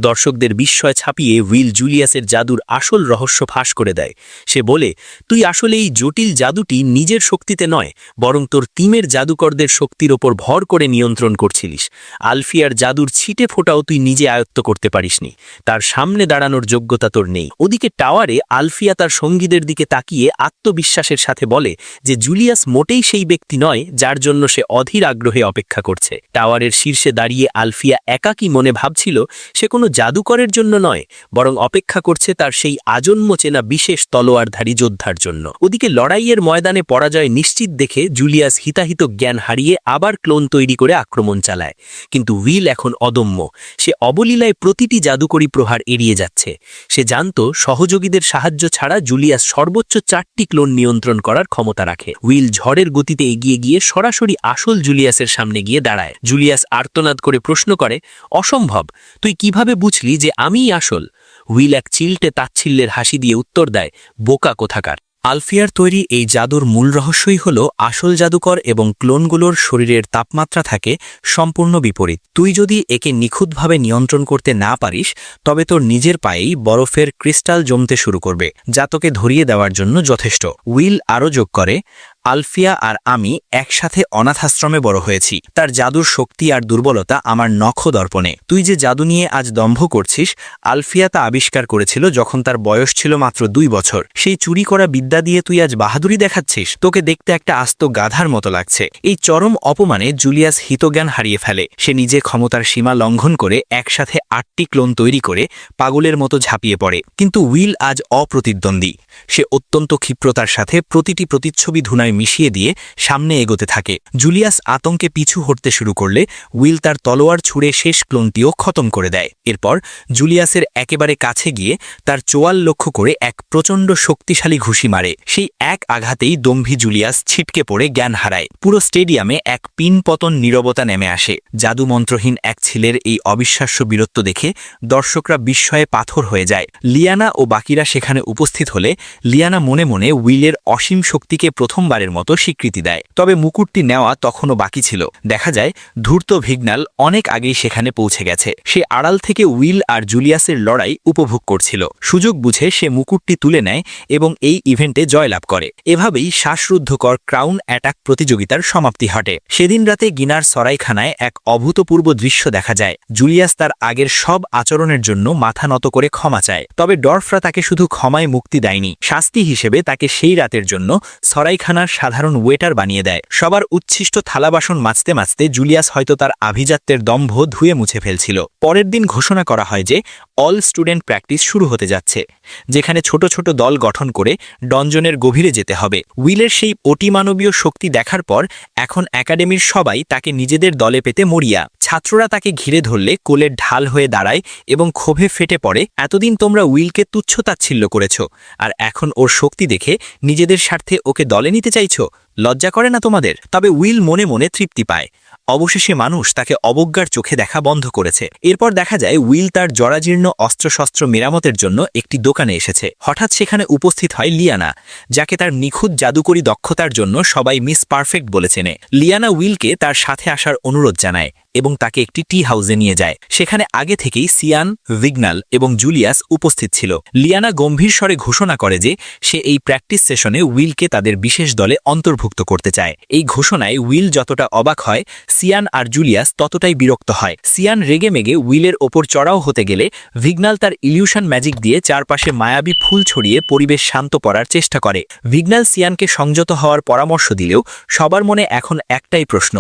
দর্শকদের বিস্ময় ছাপিয়ে উইল জুলিয়াসের জাদুর আসল রহস্য ফাঁস করে দেয়। সে বলে, তুই আসলে এই জটিল জাদুটি নিজের শক্তিতে নয়, বরং তোর টিমের জাদুকরদের শক্তির ওপর ভর করে নিয়ন্ত্রণ করছিলিস। আলফিয়ার জাদুর ছিটে ফোটাও তুই নিজে আয়ত্ত করতে পারিসনি। তার সামনে দাঁড়ানোর যোগ্যতা তোর নেই। ওদিকে টাওয়ারে আলফিয়া তার সঙ্গীদের দিকে তাকিয়ে আত্মবিশ্বাসের সাথে বলে যে জুলিয়াস মোটেই সেই ব্যক্তি নয় যার জন্য সে অধীর আগ্রহে অপেক্ষা করছে। টাওয়ারের শীর্ষে দাঁড়িয়ে আলফিয়া একাকী মনে ভাবছিল সে কোনো জাদুকরের জন্য নয়, বরং অপেক্ষা করছে তার সেই আজন্ম চেনা বিশেষ তলোয়ারধারী যোদ্ধার জন্য। ওদিকে লড়াইয়ের ময়দানে পরাজয় নিশ্চিত দেখে জুলিয়াস হিতাহিত জ্ঞান হারিয়ে আবার ক্লোন তৈরি করে আক্রমণ চালায়। কিন্তু উইল এখন অদম্য। সে অবলীলায় প্রতিটি জাদুকরী প্রহার এড়িয়ে যাচ্ছে। সে জানত সহযোগীদের সাহায্য ছাড়া জুলিয়াস সর্বোচ্চ 4টি ক্লোন নিয়ন্ত্রণ করার ক্ষমতা রাখে। উইল ঝড়ের গতিতে এগিয়ে গিয়ে সরাসরি আসল জুলিয়াসের সামনে গিয়ে দাঁড়ায়। জুলিয়াস আর্তনাদ করে প্রশ্ন করে, অসম্ভব, তুই কিভাবে বুঝলি যে আমিই আসল? উইল এক চিলটে তাচ্ছিল্যের হাসি দিয়ে উত্তর দেয়, বোকা কোথাকার। আলফিয়ার তৈরি এই জাদুর মূল রহস্যই হল আসল জাদুকর এবং ক্লোনগুলোর শরীরের তাপমাত্রা থাকে সম্পূর্ণ বিপরীত। তুই যদি একে নিখুঁতভাবে নিয়ন্ত্রণ করতে না পারিস, তবে তোর নিজের পায়েই বরফের ক্রিস্টাল জমতে শুরু করবে, যা তোকে ধরিয়ে দেওয়ার জন্য যথেষ্ট। উইল আরও যোগ করে, আলফিয়া আর আমি একসাথে অনাথাশ্রমে বড় হয়েছি। তার জাদুর শক্তি আর দুর্বলতা আমার নখদর্পণে। তুই যে জাদু নিয়ে আজ দম্ভ করছিস, আলফিয়া তা আবিষ্কার করেছিল যখন তার বয়স ছিল মাত্র 2 বছর। সেই চুরি করা বিদ্যা দিয়ে তুই আজ বাহাদুরি দেখাচ্ছিস? তোকে দেখতে একটা আস্ত গাধার মতো লাগছে। এই চরম অপমানে জুলিয়াস হিতজ্ঞান হারিয়ে ফেলে। সে নিজে ক্ষমতার সীমা লঙ্ঘন করে একসাথে 8টি ক্লোন তৈরি করে পাগলের মতো ঝাঁপিয়ে পড়ে। কিন্তু উইল আজ অপ্রতিদ্বন্দ্বী। সে অত্যন্ত ক্ষিপ্রতার সাথে প্রতিটি প্রতিচ্ছবি ধুনায় মিশিয়ে দিয়ে সামনে এগোতে থাকে। জুলিয়াস আতঙ্কে পিছু হটতে শুরু করলে উইল তার তলোয়ার ছুঁড়ে শেষ ক্লোনটিও খতম করে দেয়। এরপর জুলিয়াসের একেবারে কাছে গিয়ে তার চোয়াল লক্ষ্য করে এক প্রচণ্ড শক্তিশালী ঘুষি মারে। সেই এক আঘাতেই দম্ভী জুলিয়াস ছিটকে পড়ে জ্ঞান হারায়। পুরো স্টেডিয়ামে এক পিনপতন নীরবতা নেমে আসে। জাদুমন্ত্রহীন এক ছেলের এই অবিশ্বাস্য বীরত্ব দেখে দর্শকরা বিস্ময়ে পাথর হয়ে যায়। লিয়ানা ও বাকিরা সেখানে উপস্থিত হলে লিয়ানা মনে মনে উইলের অসীম শক্তিকে প্রথমবারের দলের মতো স্বীকৃতি দেয়। তবে মুকুটটি নেওয়া তখনও বাকি ছিল। দেখা যায় ধূর্ত ভিগনাল অনেক আগেই সেখানে পৌঁছে গেছে। সে আড়াল থেকে উইল আর জুলিয়াসের লড়াই উপভোগ করছিল। সুযোগ বুঝে সে মুকুটটি তুলে নেয় এবং এই ইভেন্টে জয়লাভ করে। এভাবেই শ্বাসরুদ্ধকর ক্রাউন অ্যাটাক প্রতিযোগিতার সমাপ্তি ঘটে। সেদিন রাতে গিনার সরাইখানায় এক অভূতপূর্ব দৃশ্য দেখা যায়। জুলিয়াস তার আগের সব আচরণের জন্য মাথা নত করে ক্ষমা চায়। তবে ডর্ফরা তাকে শুধু ক্ষমায় মুক্তি দেয়নি, শাস্তি হিসেবে তাকে সেই রাতের জন্য সরাইখানার সাধারণ ওয়েটার বানিয়ে দেয়। সবার উচ্ছিষ্ট থালাবাসন মাজতে মাজতে জুলিয়াস হয়তো তার আভিজাত্যের দম্ভ ধুয়ে মুছে ফেলছিল। পরের দিন ঘোষণা করা হয় যে অল স্টুডেন্ট প্র্যাকটিস শুরু হতে যাচ্ছে, যেখানে ছোট ছোট দল গঠন করে ডনজনের গভীরে যেতে হবে। উইলের সেই অতিমানবীয় শক্তি দেখার পর এখন একাডেমির সবাই তাকে নিজেদের দলে পেতে মরিয়া। ছাত্ররা তাকে ঘিরে ধরলে কোলের ঢাল হয়ে দাঁড়ায় এবং ক্ষোভে ফেটে পড়ে, এতদিন তোমরা উইলকে তুচ্ছতাচ্ছিল্য করেছ, আর এখন ওর শক্তি দেখে নিজেদের স্বার্থে ওকে দলে নিতে চাইছ? লজ্জা করে না তোমাদের? তবে উইল মনে মনে তৃপ্তি পায়। অবশেষে মানুষ তাকে অবজ্ঞার চোখে দেখা বন্ধ করেছে। এরপর দেখা যায় উইল তার জরাজীর্ণ অস্ত্রশস্ত্র মেরামতের জন্য একটি দোকানে এসেছে। হঠাৎ সেখানে উপস্থিত হয় লিয়ানা, যাকে তার নিখুঁত জাদুকরী দক্ষতার জন্য সবাই মিস পারফেক্ট বলে চেনে। লিয়ানা উইলকে তার সাথে আসার অনুরোধ জানায় এবং তাকে একটি টি হাউসে নিয়ে যায়। সেখানে আগে থেকেই সিয়ান, ভিগনাল এবং জুলিয়াস উপস্থিত ছিল। লিয়ানা গম্ভীর স্বরে ঘোষণা করে যে সে এই প্র্যাকটিস সেশনে উইলকে তাদের বিশেষ দলে অন্তর্ভুক্ত করতে চায়। এই ঘোষণায় উইল যতটা অবাক হয়, সিয়ান আর জুলিয়াস ততটাই বিরক্ত হয়। সিয়ান রেগেমেগে উইলের ওপর চড়াও হতে গেলে ভিগনাল তার ইলিউশন ম্যাজিক দিয়ে চারপাশে মায়াবী ফুল ছড়িয়ে পরিবেশ শান্ত করার চেষ্টা করে। ভিগনাল সিয়ানকে সংযত হওয়ার পরামর্শ দিলেও সবার মনে এখন একটাই প্রশ্ন: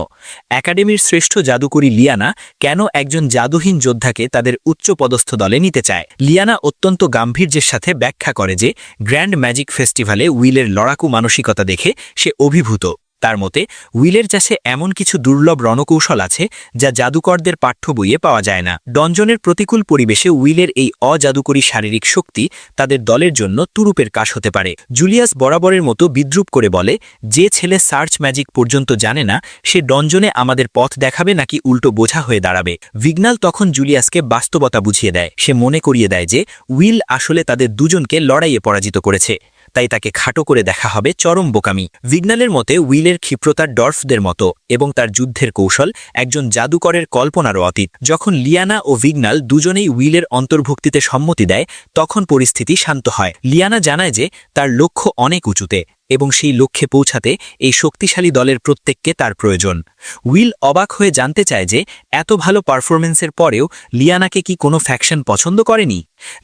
একাডেমির শ্রেষ্ঠ জাদুকরী লিয়ানা কেন একজন জাদুহীন যোদ্ধাকে তাদের উচ্চপদস্থ দলে নিতে চায়? লিয়ানা অত্যন্ত গাম্ভীর্যের সাথে ব্যাখ্যা করে যে গ্র্যান্ড ম্যাজিক ফেস্টিভ্যালে উইলের লড়াকু মানসিকতা দেখে সে অভিভূত। তার মতে উইলের কাছে এমন কিছু দুর্লভ রণকৌশল আছে যা জাদুকরদের পাঠ্য বইয়ে পাওয়া যায় না। ডনজনের প্রতিকূল পরিবেশে উইলের এই অজাদুকরী শারীরিক শক্তি তাদের দলের জন্য তুরুপের কাশ হতে পারে। জুলিয়াস বরাবরের মতো বিদ্রুপ করে বলে, যে ছেলে সার্চ ম্যাজিক পর্যন্ত জানে না, সে ডনজনে আমাদের পথ দেখাবে নাকি উল্টো বোঝা হয়ে দাঁড়াবে? ভিগনাল তখন জুলিয়াসকে বাস্তবতা বুঝিয়ে দেয়। সে মনে করিয়ে দেয় যে উইল আসলে তাদের দুজনকে লড়াইয়ে পরাজিত করেছে, তাই তাকে খাটো করে দেখা হবে চরম বোকামি। ভিগনালের মতে উইলের ক্ষিপ্রতা ডর্ফদের মতো এবং তার যুদ্ধের কৌশল একজন জাদুকরের কল্পনারও অতীত। যখন লিয়ানা ও ভিগনাল দুজনেই উইলের অন্তর্ভুক্তিতে সম্মতি দেয়, তখন পরিস্থিতি শান্ত হয়। লিয়ানা জানায় যে তার লক্ষ্য অনেক উঁচুতে এবং সেই লক্ষ্যে পৌঁছাতে এই শক্তিশালী দলের প্রত্যেককে তার প্রয়োজন। উইল অবাক হয়ে জানতে চায় যে এত ভালো পারফরমেন্সের পরেও লিয়ানাকে কি কোনো ফ্যাকশন পছন্দ করেনি।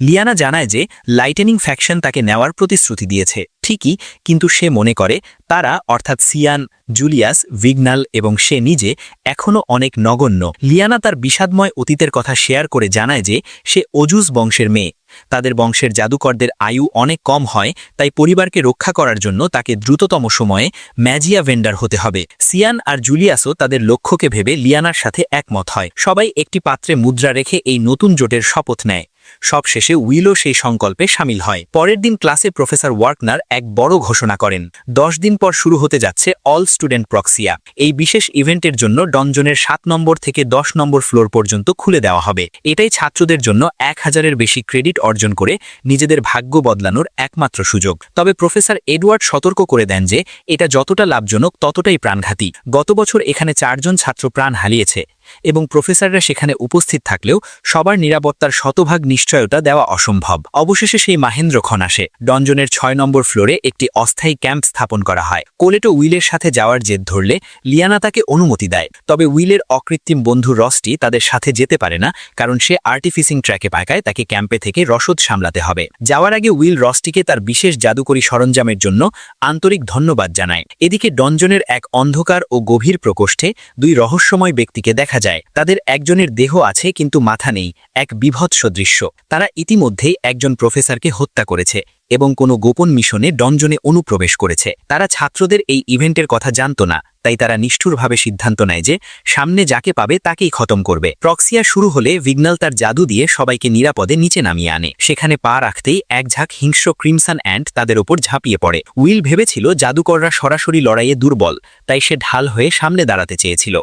লিয়ানা জানায় যে লাইটেনিং ফ্যাকশন তাকে নেওয়ার প্রতিশ্রুতি দিয়েছে ঠিকই, কিন্তু সে মনে করে তারা অর্থাৎ সিয়ান, জুলিয়াস, ভিগনাল এবং সে নিজে এখনও অনেক নগণ্য। লিয়ানা তার বিষাদময় অতীতের কথা শেয়ার করে জানায় যে সে অজুস বংশের মেয়ে। তাদের বংশের জাদুকরদের আয়ু অনেক কম হয়, তাই পরিবারকে রক্ষা করার জন্য তাকে দ্রুততম সময়ে ম্যাজিয়া ভেন্ডার হতে হবে। সিয়ান আর জুলিয়াসও তাদের লক্ষ্যকে ভেবে লিয়ানার সাথে একমত হয়। সবাই একটি পাত্রে মুদ্রা রেখে এই নতুন জোটের শপথ নেয়। সবশেষে উইলও সেই সংকল্পে সামিল হয়। পরের দিন ক্লাসে প্রফেসর ওয়ার্কনার এক বড় ঘোষণা করেন। 10 দিন পর শুরু হতে যাচ্ছে অল স্টুডেন্ট প্রক্সিয়া। এই বিশেষ ইভেন্টের জন্য ডনজনের 7 নম্বর থেকে 10 নম্বর ফ্লোর পর্যন্ত খুলে দেওয়া হবে। এটাই ছাত্রদের জন্য 1000-এর বেশি ক্রেডিট অর্জন করে নিজেদের ভাগ্য বদলানোর একমাত্র সুযোগ। তবে প্রফেসর এডওয়ার্ড সতর্ক করে দেন যে এটা যতটা লাভজনক ততটাই প্রাণঘাতী। গত বছর এখানে 4 জন ছাত্র প্রাণ হারিয়েছে এবং প্রফেসররা সেখানে উপস্থিত থাকলেও সবার নিরাপত্তার শতভাগ নিশ্চয়তা দেওয়া অসম্ভব। অবশেষে সেই মাহেন্দ্রক্ষণ আসে। ডনজনের 6 নম্বর ফ্লোরে একটি অস্থায়ী ক্যাম্প স্থাপন করা হয়। কোলেটো উইলের সাথে যাওয়ার জেদ ধরলে লিয়ানা তাকে অনুমতি দেয়। তবে উইলের অকৃত্রিম বন্ধু রসটি তাদের সাথে যেতে পারে না, কারণ সে আর্টিফিসিং ট্র্যাকে পাকায় তাকে ক্যাম্পে থেকে রসদ সামলাতে হবে। যাওয়ার আগে উইল রসটিকে তার বিশেষ জাদুকরী সরঞ্জামের জন্য আন্তরিক ধন্যবাদ জানায়। এদিকে ডনজনের এক অন্ধকার ও গভীর প্রকোষ্ঠে 2 রহস্যময় ব্যক্তিকে দেখা যায়। তাদের একজনের দেহ আছে কিন্তু মাথা নেই, এক বিভৎস দৃশ্য। তারা ইতিমধ্যেই একজন প্রফেসরকে হত্যা করেছে এবং কোনো গোপন মিশনে ডনজনে অনুপ্রবেশ করেছে। তারা ছাত্রদের এই ইভেন্টের কথা জানত না, তাই তারা নিষ্ঠুরভাবে সিদ্ধান্ত নেয় যে সামনে যাকে পাবে তাকেই খতম করবে। প্রক্সিয়া শুরু হলে ভিগনাল তার জাদু দিয়ে সবাইকে নিরাপদে নিচে নামিয়ে আনে। সেখানে পা রাখতেই এক ঝাঁক হিংস্র ক্রিমসন অ্যান্ট তাদের ওপর ঝাঁপিয়ে পড়ে। উইল ভেবেছিল জাদুকররা সরাসরি লড়াইয়ে দুর্বল, তাই সে ঢাল হয়ে সামনে দাঁড়াতে চেয়েছিল,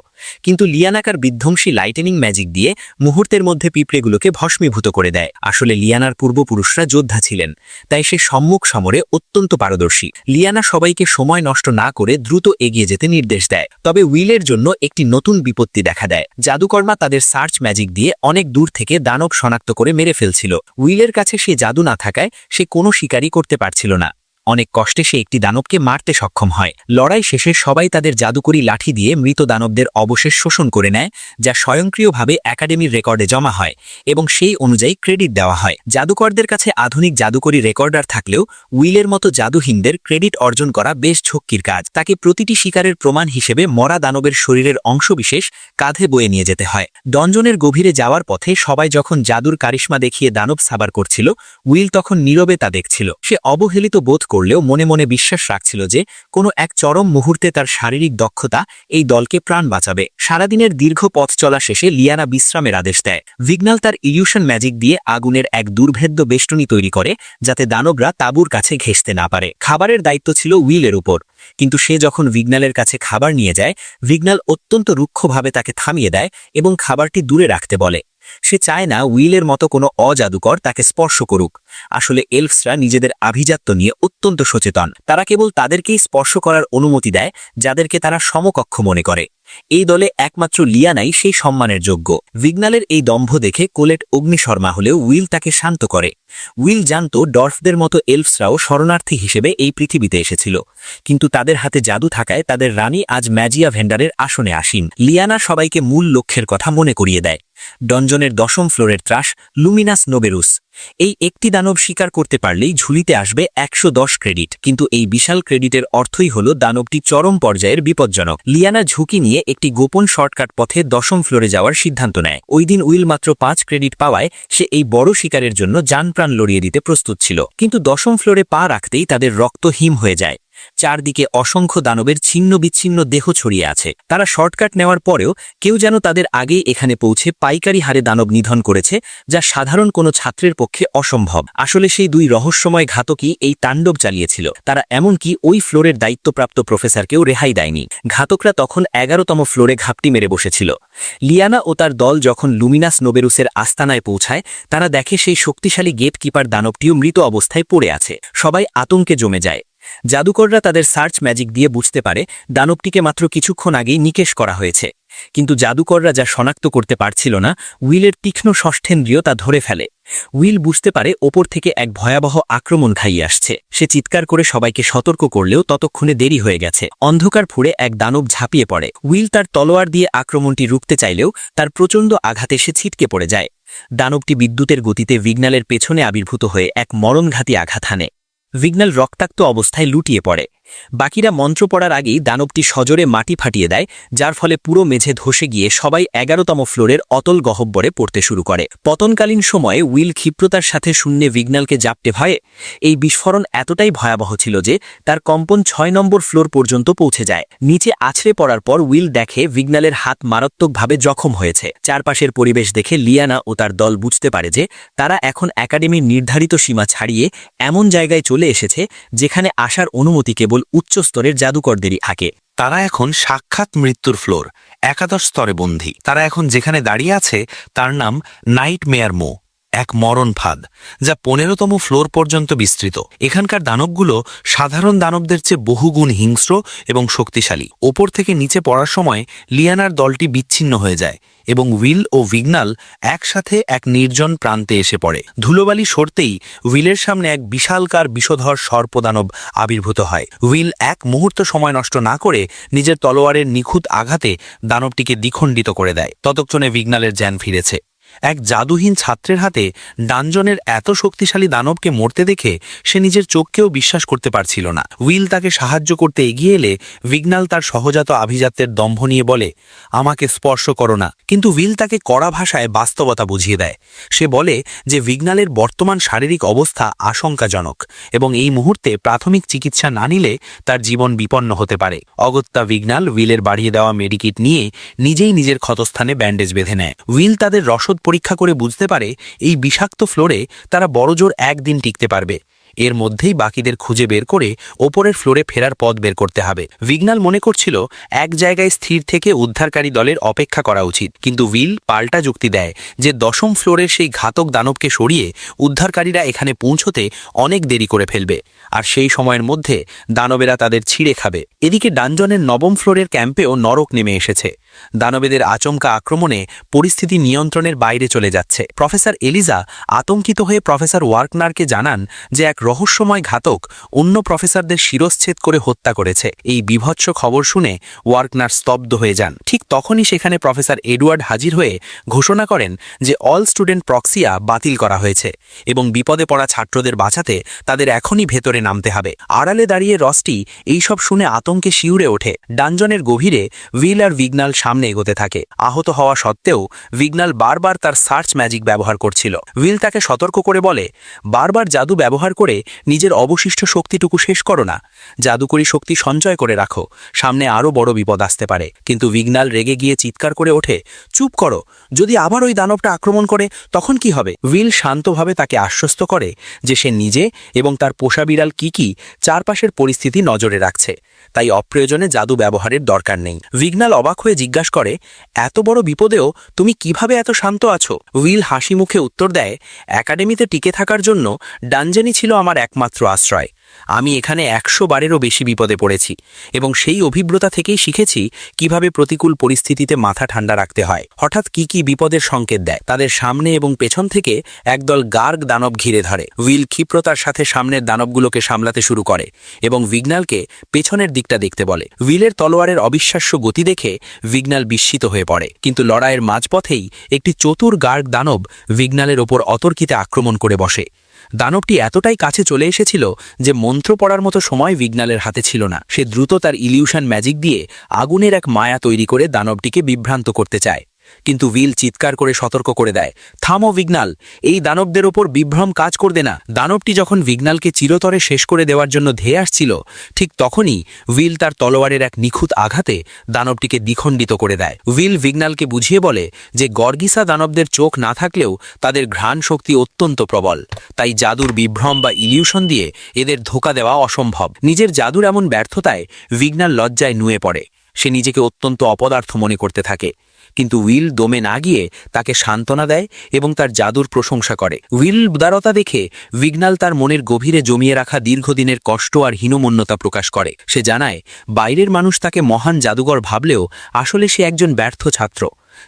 কিন্তু লিয়ানাকার বিধ্বংসী লাইটেনিং ম্যাজিক দিয়ে মুহূর্তের মধ্যে পিঁপড়েগুলোকে ভস্মীভূত করে দেয়। আসলে লিয়ানার পূর্বপুরুষরা যোদ্ধা ছিলেন, তাই সে সম্মুখ সমরে অত্যন্ত পারদর্শী। লিয়ানা সবাইকে সময় নষ্ট না করে দ্রুত এগিয়ে যেতে নির্দেশ দেয়। তবে উইলের জন্য একটি নতুন বিপত্তি দেখা দেয়। জাদুকর্মা তাদের সার্চ ম্যাজিক দিয়ে অনেক দূর থেকে দানব শনাক্ত করে মেরে ফেলছিল। উইলের কাছে সে জাদু না থাকায় সে কোনো শিকারই করতে পারছিল না। অনেক কষ্টে সে একটি দানবকে মারতে সক্ষম হয়। লড়াই শেষে সবাই তাদের জাদুকরি লাঠি দিয়ে মৃত দানবদের অবশেষ শোষণ করে নেয়, যা স্বয়ংক্রিয়ভাবে একাডেমির রেকর্ডে জমা হয় এবং সেই অনুযায়ী ক্রেডিট দেওয়া হয়। জাদুকরদের কাছে আধুনিক জাদুকরি রেকর্ডার থাকলেও উইলের মতো জাদুহীনদের ক্রেডিট অর্জন করা বেশ ঝক্কির কাজ। তাকে প্রতিটি শিকারের প্রমাণ হিসেবে মরা দানবের শরীরের অংশবিশেষ কাঁধে বয়ে নিয়ে যেতে হয়। ডনজনের গভীরে যাওয়ার পথে সবাই যখন জাদুর কারিশমা দেখিয়ে দানব সাবার করছিল, উইল তখন নীরবে তা দেখছিল। সে অবহেলিত বোধ করলেও মনে মনে বিশ্বাস রাখছিল যে কোনো এক চরম মুহূর্তে তার শারীরিক দক্ষতা এই দলকে প্রাণ বাঁচাবে। সারাদিনের দীর্ঘ পথ চলা শেষে লিয়ানা বিশ্রামের আদেশ দেয়। ভিগনাল তার ইলিউশন ম্যাজিক দিয়ে আগুনের এক দুর্ভেদ্য বেষ্টনী তৈরি করে, যাতে দানবরা তাঁবুর কাছে ঘেঁষতে না পারে। খাবারের দায়িত্ব ছিল উইলের উপর, কিন্তু সে যখন ভিগনালের কাছে খাবার নিয়ে যায়, ভিগনাল অত্যন্ত রুক্ষভাবে তাকে থামিয়ে দেয় এবং খাবারটি দূরে রাখতে বলে। সে চায় না উইলের মতো কোনো অজাদুকর তাকে স্পর্শ করুক। আসলে এলফসরা নিজেদের আভিজাত্য নিয়ে অত্যন্ত সচেতন। তারা কেবল তাদেরকেই স্পর্শ করার অনুমতি দেয় যাদেরকে তারা সমকক্ষ মনে করে। এই দলে একমাত্র লিয়ানাই সেই সম্মানের যোগ্য। ভিগনালের এই দম্ভ দেখে কোলেট অগ্নিশর্মা হলেও উইল তাকে শান্ত করে। উইল জানত ডর্ফদের মতো এলফসরাও শরণার্থী হিসেবে এই পৃথিবীতে এসেছিল, কিন্তু তাদের হাতে জাদু থাকায় তাদের রানী আজ ম্যাজিয়া ভেন্ডারের আসনে আসীন। লিয়ানা সবাইকে মূল লক্ষ্যের কথা মনে করিয়ে দেয়। ডনজনের 10ম ফ্লোরের ত্রাস লুমিনাস নোবেরুস। এই একটি দানব শিকার করতে পারলেই ঝুলিতে আসবে 110 ক্রেডিট, কিন্তু এই বিশাল ক্রেডিটের অর্থই হল দানবটি চরম পর্যায়ের বিপজ্জনক। লিয়ানা ঝুঁকি নিয়ে একটি গোপন শর্টকাট পথে 10ম ফ্লোরে যাওয়ার সিদ্ধান্ত নেয়। ওই দিন উইল মাত্র 5 ক্রেডিট পাওয়ায় সে এই বড় শিকারের জন্য জানপ্রাণ লড়িয়ে দিতে প্রস্তুত ছিল, কিন্তু 10ম ফ্লোরে পা রাখতেই তাদের রক্ত হিম হয়ে যায়। চারদিকে অসংখ্য দানবের ছিন্ন বিচ্ছিন্ন দেহ ছড়িয়ে আছে। তারা শর্টকাট নেওয়ার পরেও কেউ যেন তাদের আগেই এখানে পৌঁছে পাইকারি হারে দানব নিধন করেছে, যা সাধারণ কোনো ছাত্রের পক্ষে অসম্ভব। আসলে সেই দুই রহস্যময় ঘাতকই এই তাণ্ডব চালিয়েছিল। তারা এমনকি ওই ফ্লোরের দায়িত্বপ্রাপ্ত প্রফেসরকেও রেহাই দেয়নি। ঘাতকরা তখন 11তম ফ্লোরে ঘাপটি মেরে বসেছিল। লিয়ানা ও তার দল যখন লুমিনাস নোবেরুসের আস্তানায় পৌঁছায়, তারা দেখে সেই শক্তিশালী গেটকিপার দানবটিও মৃত অবস্থায় পড়ে আছে। সবাই আতঙ্কে জমে যায়। জাদুকররা তাদের সার্চ ম্যাজিক দিয়ে বুঝতে পারে দানবটিকে মাত্র কিছুক্ষণ আগেই নিকেশ করা হয়েছে, কিন্তু জাদুকররা যা শনাক্ত করতে পারছিল না, উইলের তীক্ষ্ণ ষষ্ঠেন্দ্রিয় তা ধরে ফেলে। উইল বুঝতে পারে ওপর থেকে এক ভয়াবহ আক্রমণ খাইয়ে আসছে। সে চিৎকার করে সবাইকে সতর্ক করলেও ততক্ষণে দেরি হয়ে গেছে। অন্ধকার ফুঁড়ে এক দানব ঝাঁপিয়ে পড়ে। উইল তার তলোয়ার দিয়ে আক্রমণটি রুখতে চাইলেও তার প্রচণ্ড আঘাতে সে ছিটকে পড়ে যায়। দানবটি বিদ্যুতের গতিতে ভিগনালের পেছনে আবির্ভূত হয়ে এক মরণঘাতী আঘাত হানে। ভিগনাল রক্তাক্ত অবস্থায় লুটিয়ে পড়ে। বাকিরা মন্ত্র পড়ার আগেই দানবটি সজোরে মাটি ফাটিয়ে দেয়, যার ফলে পুরো মেঝে ধসে গিয়ে সবাই 11তম ফ্লোরের অতল গহ্বরে পড়তে শুরু করে। পতনকালীন সময়ে উইল ক্ষিপ্রতার সাথে শূন্যে ভিগনালকে জাপটে ভয়ে। এই বিস্ফোরণ এতটাই ভয়াবহ ছিল যে তার কম্পন 6 নম্বর ফ্লোর পর্যন্ত পৌঁছে যায়। নিচে আছড়ে পড়ার পর উইল দেখে ভিগনালের হাত মারাত্মকভাবে জখম হয়েছে। চারপাশের পরিবেশ দেখে লিয়ানা ও তার দল বুঝতে পারে যে তারা এখন একাডেমির নির্ধারিত সীমা ছাড়িয়ে এমন জায়গায় চলে এসেছে যেখানে আসার অনুমতি কেবল উচ্চ স্তরের জাদুকরদেরই থাকে। তারা এখন সাক্ষাৎ মৃত্যুর ফ্লোর, 11 স্তরে বন্দী। তারা এখন যেখানে দাঁড়িয়ে আছে তার নাম নাইটমেয়ার মো, এক মরণ ফাঁদ, যা 15তম ফ্লোর পর্যন্ত বিস্তৃত। এখানকার দানবগুলো সাধারণ দানবদের চেয়ে বহুগুণ হিংস্র এবং শক্তিশালী। ওপর থেকে নিচে পড়ার সময় লিয়ানার দলটি বিচ্ছিন্ন হয়ে যায় এবং উইল ও ভিগনাল একসাথে এক নির্জন প্রান্তে এসে পড়ে। ধুলোবালি সরতেই উইলের সামনে এক বিশালকার বিষধর সর্পদানব আবির্ভূত হয়। উইল এক মুহূর্ত সময় নষ্ট না করে নিজের তলোয়ারের নিখুঁত আঘাতে দানবটিকে দ্বিখণ্ডিত করে দেয়। ততক্ষণে ভিগনালের জ্ঞান ফিরেছে। এক জাদুহীন ছাত্রের হাতে ডানজনের এত শক্তিশালী দানবকে মরতে দেখে সে নিজের চোখকেও বিশ্বাস করতে পারছিল না। উইল তাকে সাহায্য করতে এগিয়ে এলে ভিগনাল তার সহজাত আভিজাত্যের দম্ভ নিয়ে বলে, আমাকে স্পর্শ করো না। কিন্তু উইল তাকে কড়া ভাষায় বাস্তবতা বুঝিয়ে দেয়। সে বলে যে ভিগনালের বর্তমান শারীরিক অবস্থা আশঙ্কাজনক এবং এই মুহূর্তে প্রাথমিক চিকিৎসা না নিলে তার জীবন বিপন্ন হতে পারে। অগত্যা ভিগনাল উইলের বাড়িয়ে দেওয়া মেডিকিট নিয়ে নিজেই নিজের ক্ষতস্থানে ব্যান্ডেজ বেঁধে নেয়। উইল তাদের রসদ পরীক্ষা করে বুঝতে পারে এই বিষাক্ত ফ্লোরে তারা বড়জোর 1 দিন টিকতে পারবে। এর মধ্যেই বাকিদের খুঁজে বের করে ওপরের ফ্লোরে ফেরার পথ বের করতে হবে। ভিগনাল মনে করছিল এক জায়গায় স্থির থেকে উদ্ধারকারী দলের অপেক্ষা করা উচিত, কিন্তু উইল পাল্টা যুক্তি দেয় যে 10ম ফ্লোরের সেই ঘাতক দানবকে সরিয়ে উদ্ধারকারীরা এখানে পৌঁছতে অনেক দেরি করে ফেলবে, আর সেই সময়ের মধ্যে দানবেরা তাদের ছিঁড়ে খাবে। এদিকে ডানজনের 9ম ফ্লোরের ক্যাম্পেও নরক নেমে এসেছে। দানবেদের আচমকা আক্রমণে পরিস্থিতি নিয়ন্ত্রণের বাইরে চলে যাচ্ছে। প্রফেসর এলিজা আতঙ্কিত হয়ে প্রফেসর ওয়ার্কনারকে জানান যে এক রহস্যময় ঘাতক অন্য প্রফেসরদের শিরশ্ছেদ করে হত্যা করেছে। এই বিভৎস খবর শুনে ওয়ার্কনার স্তব্ধ হয়ে যান। ঠিক তখনই সেখানে প্রফেসর এডওয়ার্ড হাজির হয়ে ঘোষণা করেন যে অল স্টুডেন্ট প্রক্সিয়া বাতিল করা হয়েছে এবং বিপদে পড়া ছাত্রদের বাঁচাতে তাদের এখনই ভেতরে নামতে হবে। আড়ালে দাঁড়িয়ে রস্টি এইসব শুনে আতঙ্কে শিউরে ওঠে। ডানজনের গভীরে উইল আর ভিগনাল সামনে এগোতে থাকে। আহত হওয়া সত্ত্বেও ভিগনাল বারবার তার সার্চ ম্যাজিক ব্যবহার করছিল। উইল তাকে সতর্ক করে বলে, বারবার জাদু ব্যবহার করে নিজের অবশিষ্ট শক্তিটুকু শেষ করো না, জাদুকরী শক্তি সঞ্চয় করে রাখো, সামনে আরও বড় বিপদ আসতে পারে। কিন্তু ভিগনাল রেগে গিয়ে চিৎকার করে ওঠে, চুপ করো, যদি আবার ওই দানবটা আক্রমণ করে তখন কি হবে? উইল শান্তভাবে তাকে আশ্বস্ত করে যে সে নিজে এবং তার পোষা বিড়াল কিকি চারপাশের পরিস্থিতি নজরে রাখছে, তাই অপ্রয়োজনে জাদু ব্যবহারের দরকার নেই। ভিগনাল অবাক হয়ে জিজ্ঞাসা করে, এত বড় বিপদেও তুমি কিভাবে এত শান্ত আছো? উইল হাসি মুখে উত্তর দেয়, একাডেমিতে টিকে থাকার জন্য ডানজেনই ছিল আমার একমাত্র আশ্রয়। আমি এখানে 100 বারেরও বেশি বিপদে পড়েছি এবং সেই অভিজ্ঞতা থেকেই শিখেছি কিভাবে প্রতিকূল পরিস্থিতিতে মাথা ঠান্ডা রাখতে হয়। হঠাৎ কি বিপদের সংকেত দেয়। তাদের সামনে এবং পেছন থেকে একদল গার্গ দানব ঘিরে ধরে। উইল ক্ষিপ্রতার সাথে সামনের দানবগুলোকে সামলাতে শুরু করে এবং ভিগনালকে পেছনের দিকটা দেখতে বলে। উইলের তলোয়ারের অবিশ্বাস্য গতি দেখে ভিগনাল বিস্মিত হয়ে পড়ে, কিন্তু লড়াইয়ের মাঝপথেই একটি চতুর গার্গ দানব ভিগনালের ওপর অতর্কিতে আক্রমণ করে বসে। দানবটি এতটাই কাছে চলে এসেছিল যে মন্ত্র পড়ার মতো সময় ভিগনালের হাতে ছিল না। সে দ্রুত তার ইলিউশন ম্যাজিক দিয়ে আগুনের এক মায়া তৈরি করে দানবটিকে বিভ্রান্ত করতে চায়, কিন্তু উইল চিৎকার করে সতর্ক করে দেয়, থামো ভিগনাল, এই দানবদের ওপর বিভ্রম কাজ করবে না। দানবটি যখন ভিগনালকে চিরতরে শেষ করে দেওয়ার জন্য ধেয়ে আসছিল, ঠিক তখনই উইল তার তলোয়ারের এক নিখুঁত আঘাতে দানবটিকে দ্বিখণ্ডিত করে দেয়। উইল ভিগনালকে বুঝিয়ে বলে যে গর্গিসা দানবদের চোখ না থাকলেও তাদের ঘ্রাণ শক্তি অত্যন্ত প্রবল, তাই জাদুর বিভ্রম বা ইলিউশন দিয়ে এদের ধোঁকা দেওয়া অসম্ভব। নিজের জাদুর এমন ব্যর্থতায় ভিগনাল লজ্জায় নুয়ে পড়ে। সে নিজেকে অত্যন্ত অপদার্থ মনে করতে থাকে, কিন্তু উইল দমে না গিয়ে তাকে সান্ত্বনা দেয় এবং তার জাদুর প্রশংসা করে। উইল উদারতা দেখে ভিগনাল তার মনের গভীরে জমিয়ে রাখা দীর্ঘদিনের কষ্ট আর হীনমন্যতা প্রকাশ করে। সে জানায় বাইরের মানুষ তাকে মহান জাদুঘর ভাবলেও আসলে সে একজন ব্যর্থ ছাত্র।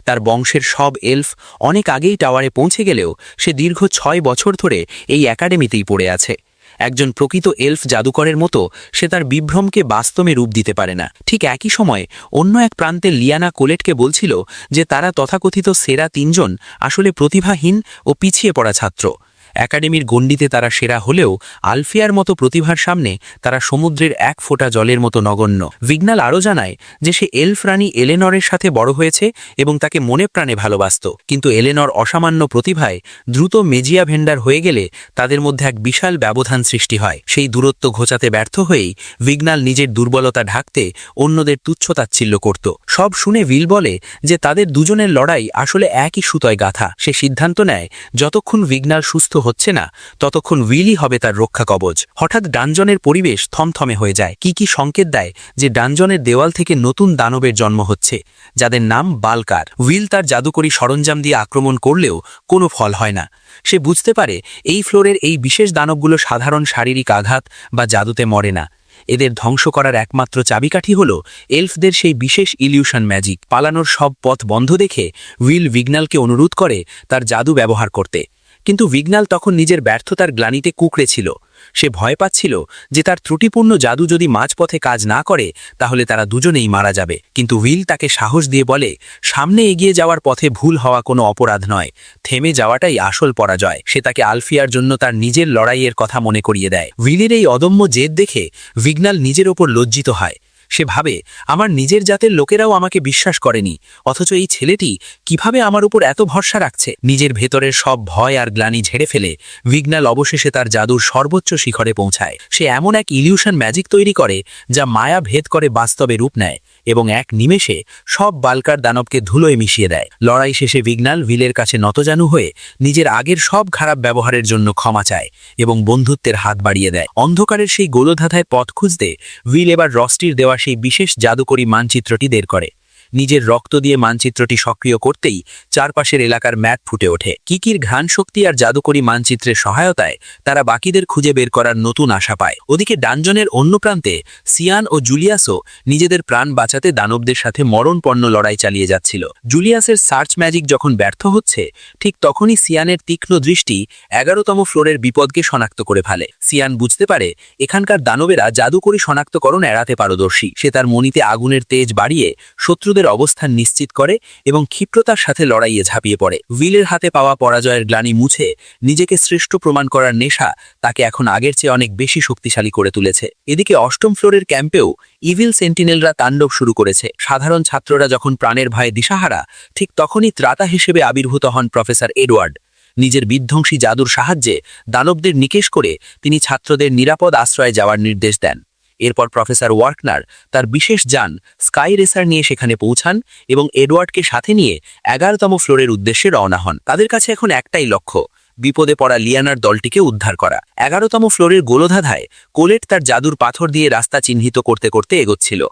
তার বংশের সব এলফ অনেক আগেই টাওয়ারে পৌঁছে গেলেও সে দীর্ঘ 6 বছর ধরে এই একাডেমিতেই পড়ে আছে। একজন প্রকৃত এলফ জাদুকরের মতো সে তার বিভ্রমকে বাস্তবে রূপ দিতে পারে না। ঠিক একই সময় অন্য এক প্রান্তে লিয়ানা কোলেটকে বলছিল যে তারা তথাকথিত সেরা 3 জন আসলে প্রতিভাহীন ও পিছিয়ে পড়া ছাত্র। একাডেমির গণ্ডিতে তারা সেরা হলেও আলফিয়ার মতো প্রতিভার সামনে তারা সমুদ্রের এক ফোঁটা জলের মতো নগণ্য। ভিগনাল আরও জানায় যে সে এলফ রানী এলেনরের সাথে বড় হয়েছে এবং তাকে মনে প্রাণে ভালোবাসত, কিন্তু এলেনর অসামান্য প্রতিভায় দ্রুত মেজিয়া ভেন্ডার হয়ে গেলে তাদের মধ্যে এক বিশাল ব্যবধান সৃষ্টি হয়। সেই দূরত্ব ঘোচাতে ব্যর্থ হয়েই ভিগনাল নিজের দুর্বলতা ঢাকতে অন্যদের তুচ্ছতাচ্ছিল্য করত। সব শুনে উইল বলে যে তাদের দুজনের লড়াই আসলে একই সুতোয় গাঁথা। সে সিদ্ধান্ত নেয় যতক্ষণ ভিগনাল সুস্থ হচ্ছে না ততক্ষণ উইলই হবে তার রক্ষা কবচ। হঠাৎ ডানজনের পরিবেশ থমথমে হয়ে যায়। কি সংকেত দেয় যে ডানজনের দেওয়াল থেকে নতুন দানবের জন্ম হচ্ছে, যাদের নাম বালকার। উইল তার জাদুকরী সরঞ্জাম দিয়ে আক্রমণ করলেও কোনো ফল হয় না। সে বুঝতে পারে এই ফ্লোরের এই বিশেষ দানবগুলো সাধারণ শারীরিক আঘাত বা জাদুতে মরে না। এদের ধ্বংস করার একমাত্র চাবিকাঠি হল এলফদের সেই বিশেষ ইলিউশন ম্যাজিক। পালানোর সব পথ বন্ধ দেখে উইল ভিগনালকে অনুরোধ করে তার জাদু ব্যবহার করতে, কিন্তু ভিগনাল তখন নিজের ব্যর্থতার গ্লানিতে কুঁকড়ে ছিল। সে ভয় পাচ্ছিল যে তার ত্রুটিপূর্ণ জাদু যদি মাঝপথে কাজ না করে তাহলে তারা দুজনেই মারা যাবে। কিন্তু উইল তাকে সাহস দিয়ে বলে, সামনে এগিয়ে যাওয়ার পথে ভুল হওয়া কোনো অপরাধ নয়, থেমে যাওয়াটাই আসল পরাজয়। সে তাকে আলফিয়ার জন্য তার নিজের লড়াইয়ের কথা মনে করিয়ে দেয়। উইলের এই অদম্য জেদ দেখে ভিগনাল নিজের ওপর লজ্জিত হয়। সে ভাবে আমার নিজের জাতের লোকেরাও আমাকে বিশ্বাস করেনি, অথচ এই ছেলেটি কিভাবে আমার উপর এত ভরসা রাখছে। নিজের ভেতরের সব ভয় আর গ্লানি ঝেড়ে ফেলে ভিগনাল অবশেষে তার জাদুর সর্বোচ্চ শিখরে পৌঁছায়। সে এমন এক ইলিউশন ম্যাজিক তৈরি করে যা মায়া ভেদ করে বাস্তবে রূপ নেয় এবং এক নিমেষে সব বালকার দানবকে ধুলোয় মিশিয়ে দেয়। লড়াই শেষে ভিগনাল ভিলের কাছে নতজানু হয়ে নিজের আগের সব খারাপ ব্যবহারের জন্য ক্ষমা চায় এবং বন্ধুত্বের হাত বাড়িয়ে দেয়। অন্ধকারের সেই গোলধাঁধায় পথ খুঁজতে ভিল এবার রস্টির দেওয়া সেই বিশেষ জাদুকরী মানচিত্রটি বের করে। নিজের রক্ত দিয়ে মানচিত্রটি সক্রিয় করতেই চারপাশের এলাকার ম্যাপ ফুটে ওঠে। কিকির ঘ্রাণ শক্তি আর জাদুকরী মানচিত্রের সহায়তায় তারা বাকিদের খুঁজে বের করার নতুন আশা পায়। ওদিকে ডানজনের অন্য প্রান্তে সিয়ান ও জুলিয়াসও নিজেদের প্রাণ বাঁচাতে দানবদের সাথে মরণপন্ন লড়াই চালিয়ে যাচ্ছিল। জুলিয়াসের সার্চ ম্যাজিক যখন ব্যর্থ হচ্ছে, ঠিক তখনই সিয়ানের তীক্ষ্ণ দৃষ্টি 11তম ফ্লোরের বিপদকে শনাক্ত করে ফেলে। সিয়ান বুঝতে পারে এখানকার দানবেরা জাদুকরী শনাক্তকরণ এড়াতে পারদর্শী। সে তার মনিতে আগুনের তেজ বাড়িয়ে শত্রুদের অবস্থান নিশ্চিত করে এবং ক্ষিপ্রতার সাথে লড়াইয়ে ঝাঁপিয়ে পড়ে। উইলের হাতে পাওয়া পরাজয়ের গ্লানি মুছে নিজেকে শ্রেষ্ঠ প্রমাণ করার নেশা তাকে এখন আগের চেয়ে অনেক বেশি শক্তিশালী করে তুলেছে। এদিকে 8ম ফ্লোরের ক্যাম্পেও ইভিল সেন্টিনেলরা তাণ্ডব শুরু করেছে। সাধারণ ছাত্ররা যখন প্রাণের ভয়ে দিশাহারা, ঠিক তখনই ত্রাতা হিসেবে আবির্ভূত হন প্রফেসর এডওয়ার্ড। নিজের বিধ্বংসী জাদুর সাহায্যে দানবদের নিকেশ করে তিনি ছাত্রদের নিরাপদ আশ্রয়ে যাওয়ার নির্দেশ দেন। এরপর প্রফেসর ওয়ার্কনার তার বিশেষ যান স্কাই রেসার নিয়ে সেখানে পৌঁছান এবং এডওয়ার্ডকে সাথে নিয়ে 11তম ফ্লোরের উদ্দেশ্যে রওনা হন। তাদের কাছে এখন একটাই লক্ষ্য, বিপদে পড়া লিয়ানার দলটিকে উদ্ধার করা। 11তম ফ্লোরের গোলধাঁধায় কোলেট তার জাদুর পাথর দিয়ে রাস্তা চিহ্নিত করতে করতে এগোচ্ছিল।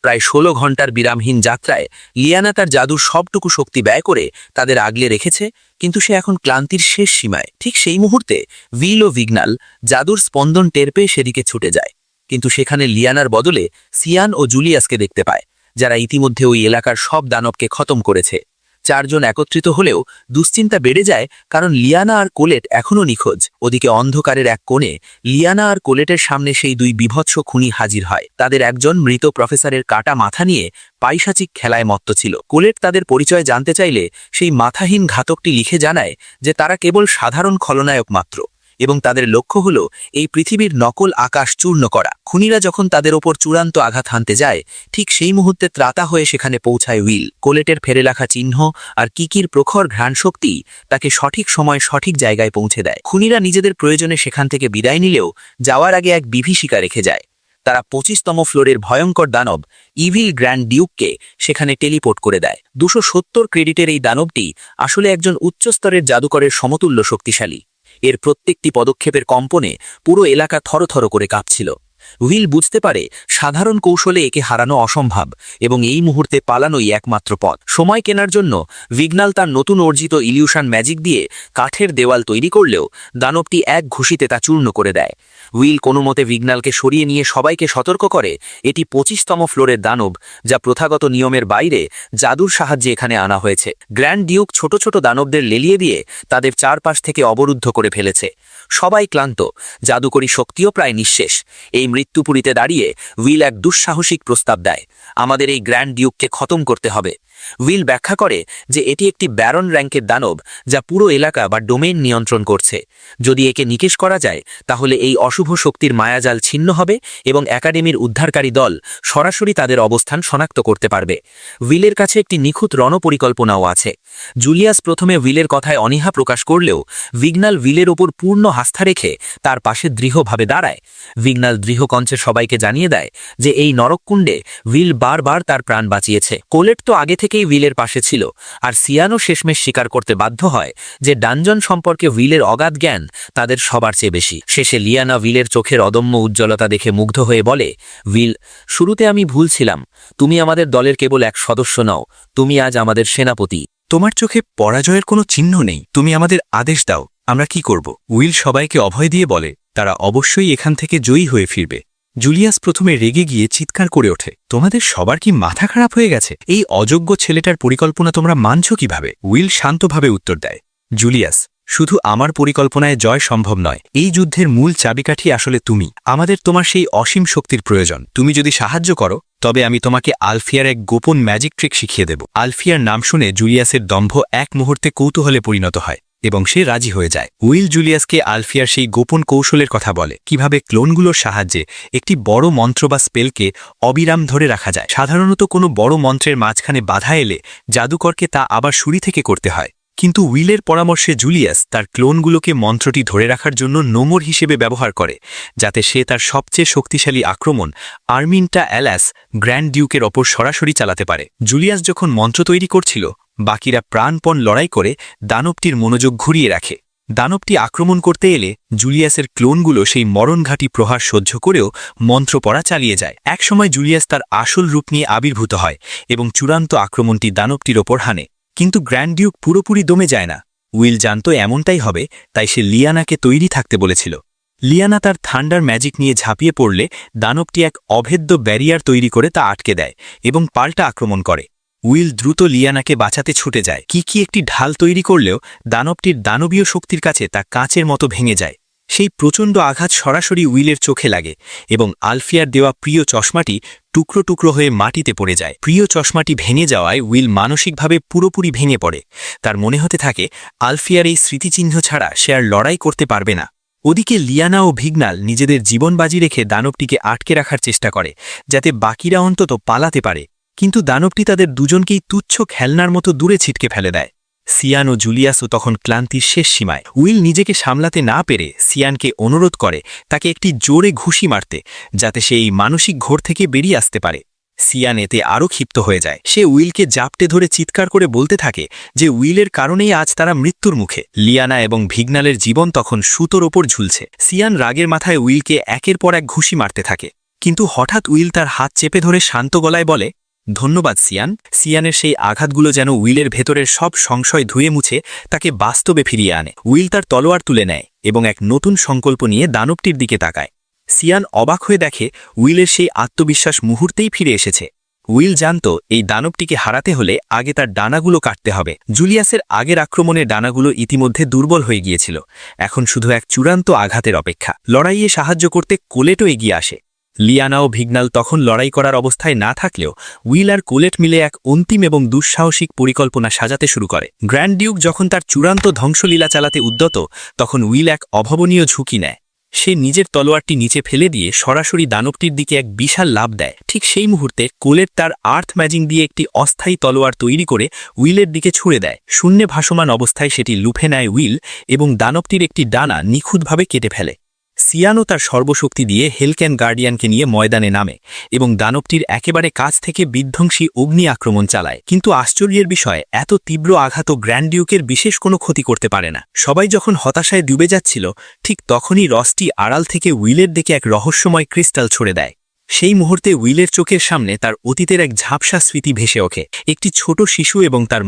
প্রায় 16 ঘন্টার বিরামহীন যাত্রায় লিয়ানা তার জাদুর সবটুকু শক্তি ব্যয় করে তাদের আগলে রেখেছে, কিন্তু সে এখন ক্লান্তির শেষ সীমায়। ঠিক সেই মুহূর্তে ভিল ও ভিগনাল জাদুর স্পন্দন টের পেয়ে সেদিকে ছুটে যায়, কিন্তু সেখানে লিয়ানার বদলে সিয়ান ও জুলিয়াসকে দেখতে পায়, যারা ইতিমধ্যে ওই এলাকার সব দানবকে খতম করেছে। 4 জন একত্রিত হলেও দুশ্চিন্তা বেড়ে যায়, কারণ লিয়ানা আর কোলেট এখনও নিখোঁজ। ওদিকে অন্ধকারের এক কোণে লিয়ানা আর কোলেটের সামনে সেই দুই বিভৎস খুনি হাজির হয়। তাদের একজন মৃত প্রফেসরের কাটা মাথা নিয়ে পাইশাচিক খেলায় মত্ত ছিল। কোলেট তাদের পরিচয় জানতে চাইলে সেই মাথাহীন ঘাতকটি লিখে জানায় যে তারা কেবল সাধারণ খলনায়ক মাত্র এবং তাদের লক্ষ্য হল এই পৃথিবীর নকল আকাশ চূর্ণ করা। খুনিরা যখন তাদের ওপর চূড়ান্ত আঘাত হানতে যায়, ঠিক সেই মুহূর্তে ত্রাতা হয়ে সেখানে পৌঁছায় উইল। কোলেটের ফেরে লেখা চিহ্ন আর কিকির প্রখর ঘ্রাণশক্তি তাকে সঠিক সময় সঠিক জায়গায় পৌঁছে দেয়। খুনিরা নিজেদের প্রয়োজনে সেখান থেকে বিদায় নিলেও যাওয়ার আগে এক বিভীষিকা রেখে যায়। তারা 25তম ফ্লোরের ভয়ঙ্কর দানব ইভিল গ্র্যান্ড ডিউককে সেখানে টেলিপোর্ট করে দেয়। 270 ক্রেডিটের এই দানবটি আসলে একজন উচ্চস্তরের জাদুকরের সমতুল্য শক্তিশালী। এর প্রত্যেকটি পদক্ষেপের কম্পনে পুরো এলাকা থরথর করে কাঁপছিল। উইল বুঝতে পারে সাধারণ কৌশলে একে হারানো অসম্ভব এবং এই মুহূর্তে পালানোই একমাত্র পথ। সময় কেনার জন্য ভিগনাল তার নতুন অর্জিত ইলিউশন ম্যাজিক দিয়ে কাঠের দেওয়াল তৈরি করলেও দানবটি এক ঘুষিতে তা চূর্ণ করে দেয়। উইল কোনো মতে ভিগনালকে সরিয়ে নিয়ে সবাইকে সতর্ক করে এটি 25তম ফ্লোরের দানব, যা প্রথাগত নিয়মের বাইরে জাদুর সাহায্যে এখানে আনা হয়েছে। গ্র্যান্ড ডিউক ছোট ছোট দানবদের লেলিয়ে দিয়ে তাদের চারপাশ থেকে অবরুদ্ধ করে ফেলেছে। সবাই ক্লান্ত, জাদুকরী শক্তিও প্রায় নিঃশেষ। এই মৃত্যুপুরীতে দাঁড়িয়ে উইল এক দুঃসাহসিক প্রস্তাব দেয়, আমাদের এই গ্র্যান্ড ডিউককে খতম করতে হবে। উইল ব্যাখ্যা করে যে এটি একটি ব্যারন র্যাঙ্কের দানব, যা পুরো এলাকা বা ডোমেইন নিয়ন্ত্রণ করছে। যদি একে নিকেশ করা যায় তাহলে এই অশুভ শক্তির মায়াজাল ছিন্ন হবে এবং একাডেমির উদ্ধারকারী দল সরাসরি তাদের অবস্থান শনাক্ত করতে পারবে। উইলের কাছে একটি নিখুঁত রণপরিকল্পনাও আছে। জুলিয়াস প্রথমে উইলের কথায় অনীহা প্রকাশ করলেও ভিগনাল উইলের ওপর পূর্ণ আস্থা রেখে তার পাশে দৃঢ়ভাবে দাঁড়ায়। ভিগনাল দৃঢ়কণ্ঠে সবাইকে জানিয়ে দেয় যে এই নরককুণ্ডে উইল বারবার তার প্রাণ বাঁচিয়েছে। কোলেট তো আগে থেকেই উইলের পাশে ছিল, আর সিয়ানো শেষমেশ স্বীকার করতে বাধ্য হয় যে ডানজন সম্পর্কে উইলের অগাধ জ্ঞান তাদের সবার চেয়ে বেশি। শেষে লিয়ানা উইলের চোখের অদম্য উজ্জ্বলতা দেখে মুগ্ধ হয়ে বলে, উইল, শুরুতে আমি ভুল ছিলাম। তুমি আমাদের দলের কেবল এক সদস্য নও, তুমি আজ আমাদের সেনাপতি। তোমার চোখে পরাজয়ের কোনো চিহ্ন নেই, তুমি আমাদের আদেশ দাও, আমরা কি করব? উইল সবাইকে অভয় দিয়ে বলে তারা অবশ্যই এখান থেকে জয়ী হয়ে ফিরবে। জুলিয়াস প্রথমে রেগে গিয়ে চিৎকার করে ওঠে, তোমাদের সবার কি মাথা খারাপ হয়ে গেছে? এই অযোগ্য ছেলেটার পরিকল্পনা তোমরা মানছ কিভাবে? উইল শান্তভাবে উত্তর দেয়, জুলিয়াস, শুধু আমার পরিকল্পনায় জয় সম্ভব নয়, এই যুদ্ধের মূল চাবিকাঠি আসলে তুমি। আমাদের তোমার সেই অসীম শক্তির প্রয়োজন। তুমি যদি সাহায্য করো তবে আমি তোমাকে আলফিয়ার এক গোপন ম্যাজিক ট্রিক শিখিয়ে দেব। আলফিয়ার নাম শুনে জুলিয়াসের দম্ভ এক মুহূর্তে কৌতূহলে পরিণত হয়। এবং সে রাজি হয়ে যায়। উইল জুলিয়াসকে আলফিয়ার সেই গোপন কৌশলের কথা বলে, কিভাবে ক্লোনগুলোর সাহায্যে একটি বড় মন্ত্র বা স্পেলকে অবিরাম ধরে রাখা যায়। সাধারণত কোনো বড় মন্ত্রের মাঝখানে বাধা এলে জাদুকরকে তা আবার শুরু থেকে করতে হয়, কিন্তু উইলের পরামর্শে জুলিয়াস তার ক্লোনগুলোকে মন্ত্রটি ধরে রাখার জন্য নোমর হিসেবে ব্যবহার করে, যাতে সে তার সবচেয়ে শক্তিশালী আক্রমণ আর্মিনটা অ্যালাস গ্র্যান্ড ডিউকের ওপর সরাসরি চালাতে পারে। জুলিয়াস যখন মন্ত্র তৈরি করছিল, বাকিরা প্রাণপণ লড়াই করে দানবটির মনোযোগ ঘুরিয়ে রাখে। দানবটি আক্রমণ করতে এলে জুলিয়াসের ক্লোনগুলো সেই মরণঘাতী প্রহার সহ্য করেও মন্ত্র পড়া চালিয়ে যায়। একসময় জুলিয়াস তার আসল রূপ নিয়ে আবির্ভূত হয় এবং চূড়ান্ত আক্রমণটি দানবটির ওপর হানে, কিন্তু গ্র্যান্ড ডিউক পুরোপুরি দমে যায় না। উইল জানত এমনটাই হবে, তাই সে লিয়ানাকে তৈরি থাকতে বলেছিল। লিয়ানা তার থান্ডার ম্যাজিক নিয়ে ঝাঁপিয়ে পড়লে দানবটি এক অভেদ্য ব্যারিয়ার তৈরি করে তা আটকে দেয় এবং পাল্টা আক্রমণ করে। উইল দ্রুত লিয়ানাকে বাঁচাতে ছুটে যায়। কি একটি ঢাল তৈরি করলেও দানবটির দানবীয় শক্তির কাছে তা কাঁচের মতো ভেঙে যায়। সেই প্রচণ্ড আঘাত সরাসরি উইলের চোখে লাগে এবং আলফিয়ার দেওয়া প্রিয় চশমাটি টুকরো টুকরো হয়ে মাটিতে পড়ে যায়। প্রিয় চশমাটি ভেঙে যাওয়ায় উইল মানসিকভাবে পুরোপুরি ভেঙে পড়ে। তার মনে হতে থাকে আলফিয়ার এই স্মৃতিচিহ্ন ছাড়া সে আর লড়াই করতে পারবে না। ওদিকে লিয়ানা ও ভিগনাল নিজেদের জীবন বাজি রেখে দানবটিকে আটকে রাখার চেষ্টা করে, যাতে বাকিরা অন্তত পালাতে পারে, কিন্তু দানবটি তাদের দুজনকেই তুচ্ছ খেলনার মতো দূরে ছিটকে ফেলে দেয়। সিয়ান ও জুলিয়াসও তখন ক্লান্তির শেষ সীমায়। উইল নিজেকে সামলাতে না পেরে সিয়ানকে অনুরোধ করে তাকে একটি জোরে ঘুষি মারতে, যাতে সে এই মানসিক ঘোর থেকে বেরিয়ে আসতে পারে। সিয়ান এতে আরও ক্ষিপ্ত হয়ে যায়। সে উইলকে জাপটে ধরে চিৎকার করে বলতে থাকে যে উইলের কারণেই আজ তারা মৃত্যুর মুখে। লিয়ানা এবং ভিগনালের জীবন তখন সুতোর ওপর ঝুলছে। সিয়ান রাগের মাথায় উইলকে একের পর এক ঘুষি মারতে থাকে, কিন্তু হঠাৎ উইল তার হাত চেপে ধরে শান্ত গলায় বলে, ধন্যবাদ সিয়ান। সিয়ানের সেই আঘাতগুলো যেন উইলের ভেতরের সব সংশয় ধুয়ে মুছে তাকে বাস্তবে ফিরিয়ে আনে। উইল তার তলোয়ার তুলে নেয় এবং এক নতুন সংকল্প নিয়ে দানবটির দিকে তাকায়। সিয়ান অবাক হয়ে দেখে উইলের সেই আত্মবিশ্বাস মুহূর্তেই ফিরে এসেছে। উইল জানত এই দানবটিকে হারাতে হলে আগে তার ডানাগুলো কাটতে হবে। জুলিয়াসের আগের আক্রমণের ডানাগুলো ইতিমধ্যে দুর্বল হয়ে গিয়েছিল, এখন শুধু এক চূড়ান্ত আঘাতের অপেক্ষা। লড়াইয়ে সাহায্য করতে কোলেটও এগিয়ে আসে। লিয়ানা ও ভিগনাল তখন লড়াই করার অবস্থায় না থাকলেও উইল আর কোলেট মিলে এক অন্তিম এবং দুঃসাহসিক পরিকল্পনা সাজাতে শুরু করে। গ্র্যান্ড ডিউক যখন তার চূড়ান্ত ধ্বংসলীলা চালাতে উদ্যত, তখন উইল এক অভাবনীয় ঝুঁকি নেয়। সে নিজের তলোয়ারটি নিচে ফেলে দিয়ে সরাসরি দানবটির দিকে এক বিশাল লাফ দেয়। ঠিক সেই মুহূর্তে কোলেট তার আর্থ ম্যাজিক দিয়ে একটি অস্থায়ী তলোয়ার তৈরি করে উইলের দিকে ছুঁড়ে দেয়। শূন্যে ভাসমান অবস্থায় সেটি লুফে নেয় উইল এবং দানবটির একটি ডানা নিখুঁতভাবে কেটে ফেলে। সিয়ানও তার সর্বশক্তি দিয়ে হেলক্যান গার্ডিয়ানকে নিয়ে ময়দানে নামে এবং দানবটির একেবারে কাছ থেকে বিধ্বংসী অগ্নি আক্রমণ চালায়, কিন্তু আশ্চর্যের বিষয় এত তীব্র আঘাত ও গ্র্যান্ড ডিউকের বিশেষ কোনো ক্ষতি করতে পারে না। সবাই যখন হতাশায় ডুবে যাচ্ছিল, ঠিক তখনই রসটি আড়াল থেকে উইলের দিকে এক রহস্যময় ক্রিস্টাল ছড়ে দেয়। সেই মুহূর্তে উইলের চোখের সামনে তার অতীতের এক ঝাপসা স্মৃতি ভেসে ওঠে। একটি ছোট শিশু এবং তার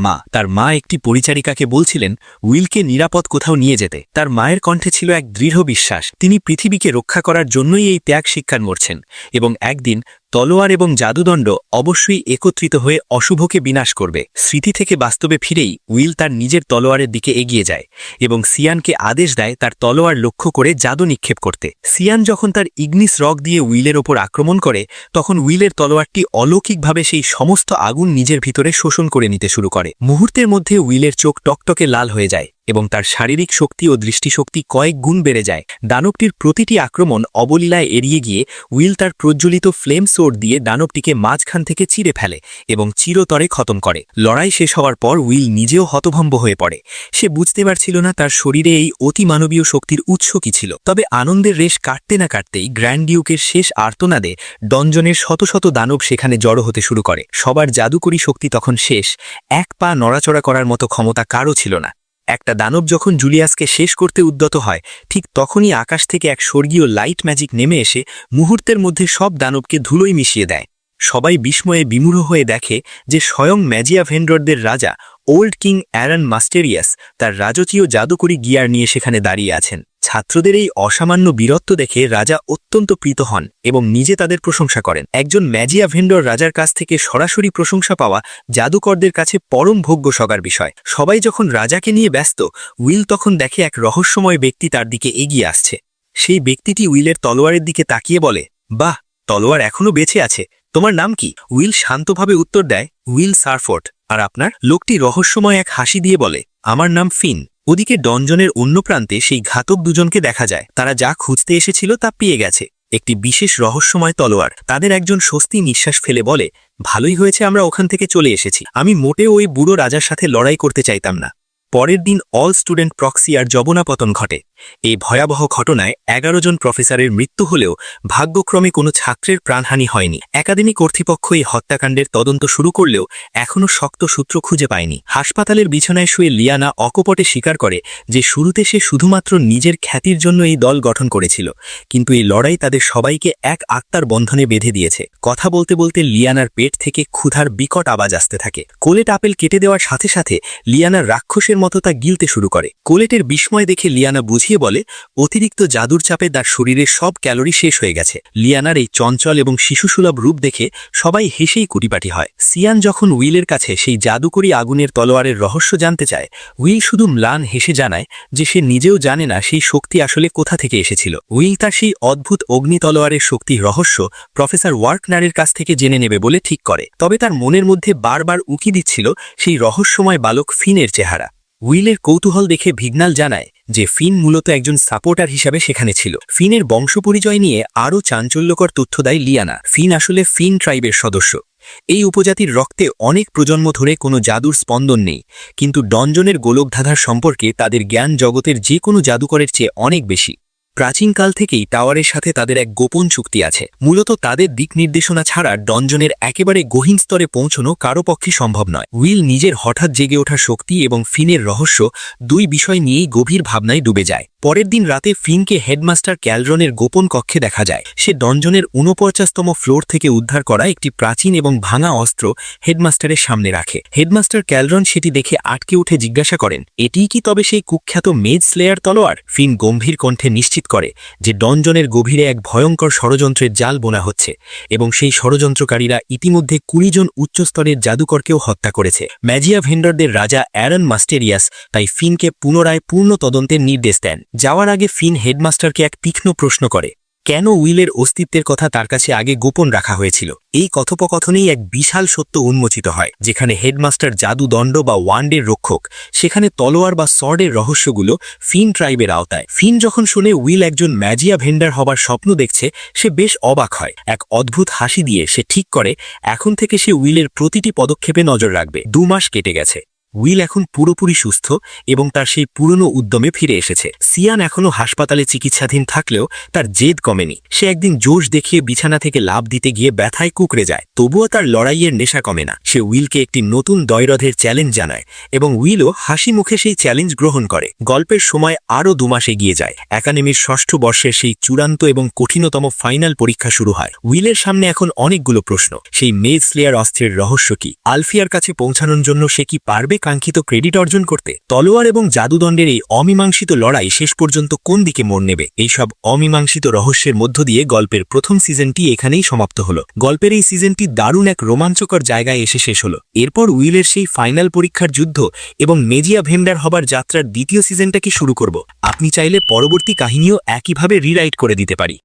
মা একটি পরিচারিকাকে বলছিলেন উইলকে নিরাপদ কোথাও নিয়ে যেতে। তার মায়ের কণ্ঠে ছিল এক দৃঢ় বিশ্বাস, তিনি পৃথিবীকে রক্ষা করার জন্যই এই ত্যাগ শিক্ষা করছেন এবং একদিন তলোয়ার এবং জাদুদণ্ড অবশ্যই একত্রিত হয়ে অশুভকে বিনাশ করবে। স্মৃতি থেকে বাস্তবে ফিরেই উইল তার নিজের তলোয়ারের দিকে এগিয়ে যায় এবং সিয়ানকে আদেশ দেয় তার তলোয়ার লক্ষ্য করে জাদু নিক্ষেপ করতে। সিয়ান যখন তার ইগনিস রক দিয়ে উইলের ওপর আক্রমণ করে, তখন উইলের তলোয়ারটি অলৌকিকভাবে সেই সমস্ত আগুন নিজের ভিতরে শোষণ করে নিতে শুরু করে। মুহূর্তের মধ্যে উইলের চোখ টকটকে লাল হয়ে যায় এবং তার শারীরিক শক্তি ও দৃষ্টিশক্তি কয়েক গুণ বেড়ে যায়। দানবটির প্রতিটি আক্রমণ অবলীলায় এড়িয়ে গিয়ে উইল তার প্রজ্বলিত ফ্লেম সোর্ড দিয়ে দানবটিকে মাঝখান থেকে চিরে ফেলে এবং চিরতরে খতম করে। লড়াই শেষ হওয়ার পর উইল নিজেও হতভম্ব হয়ে পড়ে। সে বুঝতে পারছিল না তার শরীরে এই অতিমানবীয় শক্তির উৎস কি ছিল। তবে আনন্দের রেশ কাটতে না কাটতেই গ্র্যান্ড ডিউকের শেষ আর্তনাদে ডঞ্জনের শত শত দানব সেখানে জড়ো হতে শুরু করে। সবার জাদুকরী শক্তি তখন শেষ, এক পা নড়াচড়া করার মতো ক্ষমতা কারও ছিল না। একটা দানব যখন জুলিয়াসকে শেষ করতে উদ্যত হয়, ঠিক তখনই আকাশ থেকে এক স্বর্গীয় লাইট ম্যাজিক নেমে এসে মুহূর্তের মধ্যে সব দানবকে ধুলোয় মিশিয়ে দেয়। সবাই বিস্ময়ে বিমূঢ় হয়ে দেখে যে স্বয়ং ম্যাজিয়া ভেন্ডরদের রাজা ওল্ড কিং অ্যারন মাস্টেরিয়াস তার রাজকীয় জাদুকরী গিয়ার নিয়ে সেখানে দাঁড়িয়ে আছেন। ছাত্রদের এই অসামান্য বীরত্ব দেখে রাজা অত্যন্ত প্রীত হন এবং নিজে তাদের প্রশংসা করেন। একজন ম্যাজিয়া ভেন্ডর রাজার কাছ থেকে সরাসরি প্রশংসা পাওয়া জাদুকরদের কাছে পরম ভোগ্য সগার বিষয়। সবাই যখন রাজাকে নিয়ে ব্যস্ত, উইল তখন দেখে এক রহস্যময় ব্যক্তি তার দিকে এগিয়ে আসছে। সেই ব্যক্তিটি উইলের তলোয়ারের দিকে তাকিয়ে বলে, বাহ, তলোয়ার এখনো বেঁচে আছে, তোমার নাম কি? উইল শান্তভাবে উত্তর দেয়, উইল সারফোর্ড। আর আপনার? লোকটি রহস্যময় এক হাসি দিয়ে বলে, আমার নাম ফিন। ওদিকে ডনজনের অন্য প্রান্তে সেই ঘাতক দুজনকে দেখা যায়। তারা যা খুঁজতে এসেছিল তা পেয়ে গেছে, একটি বিশেষ রহস্যময় তলোয়ার। তাদের একজন স্বস্তি নিঃশ্বাস ফেলে বলে, ভালোই হয়েছে আমরা ওখান থেকে চলে এসেছি। আমি মোটেও ওই বুড়ো রাজার সাথে লড়াই করতে চাইতাম না। পরের দিন অল স্টুডেন্ট প্রক্সি আর জবনাপতন ঘটে। এই ভয়াবহ ঘটনায় 11 জন প্রফেসরের মৃত্যু হলেও ভাগ্যক্রমে কোনো ছাত্রের প্রাণহানি হয়নি। একাডেমিক কর্তৃপক্ষ এই হত্যাকাণ্ডের তদন্ত শুরু করলেও এখনও শক্ত সূত্র খুঁজে পায়নি। হাসপাতালের বিছানায় শুয়ে লিয়ানা অকপটে স্বীকার করে যে শুরুতে সে শুধুমাত্র নিজের খ্যাতির জন্য এই দল গঠন করেছিল, কিন্তু এই লড়াই তাদের সবাইকে এক আত্মার বন্ধনে বেঁধে দিয়েছে। কথা বলতে বলতে লিয়ানার পেট থেকে ক্ষুধার বিকট আওয়াজ আসতে থাকে। কোলেট আপেল কেটে দেওয়ার সাথে সাথে লিয়ানার রাক্ষসের মতো তা গিলতে শুরু করে। কোলেটের বিস্ময় দেখে লিয়ানা বুঝিয়ে বলে, অতিরিক্ত জাদুর চাপে তার শরীরের সব ক্যালোরি শেষ হয়ে গেছে। লিয়ানার এই চঞ্চল এবং শিশুসুলভ রূপ দেখে সবাই হেসেই কুটিপাটি হয়। সিয়ান যখন উইলের কাছে সেই জাদুকরী আগুনের তলোয়ারের রহস্য জানতে চায়, উইল শুধু ম্লান হেসে জানায় যে সে নিজেও জানে না সেই শক্তি আসলে কোথা থেকে এসেছিল। উইল তার সেই অদ্ভুত অগ্নি তলোয়ারের শক্তির রহস্য প্রফেসর ওয়ার্কনারের কাছ থেকে জেনে নেবে বলে ঠিক করে। তবে তার মনের মধ্যে বারবার উকি দিচ্ছিল সেই রহস্যময় বালক ফিনের চেহারা। উইলের কৌতূহল দেখে ভিগনাল জানায় যে ফিন মূলত একজন সাপোর্টার হিসাবে সেখানে ছিল। ফিনের বংশপরিচয় নিয়ে আরও চাঞ্চল্যকর তথ্য দেয় লিয়ানা। ফিন আসলে ফিন ট্রাইবের সদস্য। এই উপজাতির রক্তে অনেক প্রজন্ম ধরে কোনো জাদুর স্পন্দন নেই, কিন্তু ডনজনের গোলকধাঁধার সম্পর্কে তাদের জ্ঞান জগতের যে কোনো জাদুকরের চেয়ে অনেক বেশি। প্রাচীনকাল থেকেই টাওয়ারের সাথে তাদের এক গোপন চুক্তি আছে। মূলত তাদের দিক নির্দেশনা ছাড়া ডনজনের একেবারে গহীন স্তরে পৌঁছানো কারো পক্ষে সম্ভব নয়। উইল নিজের হঠাৎ জেগে ওঠা শক্তি এবং ফিনের রহস্য দুই বিষয় নিয়েই গভীর ভাবনায় ডুবে যায়। পরের দিন রাতে ফিনকে হেডমাস্টার ক্যালরনের গোপন কক্ষে দেখা যায়। সে ডনজনের 49তম ফ্লোর থেকে উদ্ধার করা একটি প্রাচীন এবং ভাঙা অস্ত্র হেডমাস্টারের সামনে রাখে। হেডমাস্টার ক্যালরন সেটি দেখে আটকে উঠে জিজ্ঞাসা করেন, এটিই কি তবে সেই কুখ্যাত মেজ স্লেয়ার তলোয়ার? ফিন গম্ভীর কণ্ঠে নিশ্চিত করে যে ডনজনের গভীরে এক ভয়ঙ্কর ষড়যন্ত্রের জাল বোনা হচ্ছে এবং সেই ষড়যন্ত্রকারীরা ইতিমধ্যে 20 জন উচ্চস্তরের জাদুকরকেও হত্যা করেছে। ম্যাজিয়া ভেন্ডারদের রাজা অ্যারন মাস্টেরিয়াস তাই ফিনকে পুনরায় পূর্ণ তদন্তের নির্দেশ দেন। যাওয়ার আগে ফিন হেডমাস্টারকে এক তীক্ষ্ণ প্রশ্ন করে, কেন উইলের অস্তিত্বের কথা তার কাছে আগে গোপন রাখা হয়েছিল। এই কথোপকথনেই এক বিশাল সত্য উন্মোচিত হয়। যেখানে হেডমাস্টার জাদুদণ্ড বা ওয়ান্ডের রক্ষক, সেখানে তলোয়ার বা সর্ডের রহস্যগুলো ফিন ট্রাইবের আওতায়। ফিন যখন শুনে উইল একজন ম্যাজিয়া ভেন্ডার হবার স্বপ্ন দেখছে, সে বেশ অবাক হয়। এক অদ্ভুত হাসি দিয়ে সে ঠিক করে এখন থেকে সে উইলের প্রতিটি পদক্ষেপে নজর রাখবে। 2 মাস কেটে গেছে। উইল এখন পুরোপুরি সুস্থ এবং তার সেই পুরনো উদ্যমে ফিরে এসেছে। সিয়ান এখনও হাসপাতালে চিকিৎসাধীন থাকলেও তার জেদ কমেনি। সে একদিন জোশ দেখিয়ে বিছানা থেকে লাফ দিতে গিয়ে ব্যথায় কুঁকড়ে যায়, তবুও তার লড়াইয়ের নেশা কমে না। সে উইলকে একটি নতুন দয়রথের চ্যালেঞ্জ জানায় এবং উইলও হাসি মুখে সেই চ্যালেঞ্জ গ্রহণ করে। গল্পের সময় আরও 2 মাস এগিয়ে যায়। একাডেমির 6ষ্ঠ বর্ষের সেই চূড়ান্ত এবং কঠিনতম ফাইনাল পরীক্ষা শুরু হয়। উইলের সামনে এখন অনেকগুলো প্রশ্ন। সেই মেজ স্লেয়ার অস্ত্রের রহস্য কি? আলফিয়ার কাছে পৌঁছানোর জন্য সে কি পারবে কাঙ্ক্ষিত ক্রেডিট অর্জন করতে? তলোয়ার এবং জাদুদণ্ডের এই অমীমাংসিত লড়াই শেষ পর্যন্ত কোন দিকে মোড় নেবে? এইসব অমীমাংসিত রহস্যের মধ্য দিয়ে গল্পের প্রথম সিজনটি এখানেই সমাপ্ত হলো। গল্পের এই সিজনটি দারুণ এক রোমাঞ্চকর জায়গায় এসে শেষ হলো। এরপর উইলের সেই ফাইনাল পরীক্ষার যুদ্ধ এবং মেজিয়া ভেন্ডার হবার যাত্রার দ্বিতীয় সিজনটা কি শুরু করব। আপনি চাইলে পরবর্তী কাহিনীও একইভাবে রিরাইট করে দিতে পারি।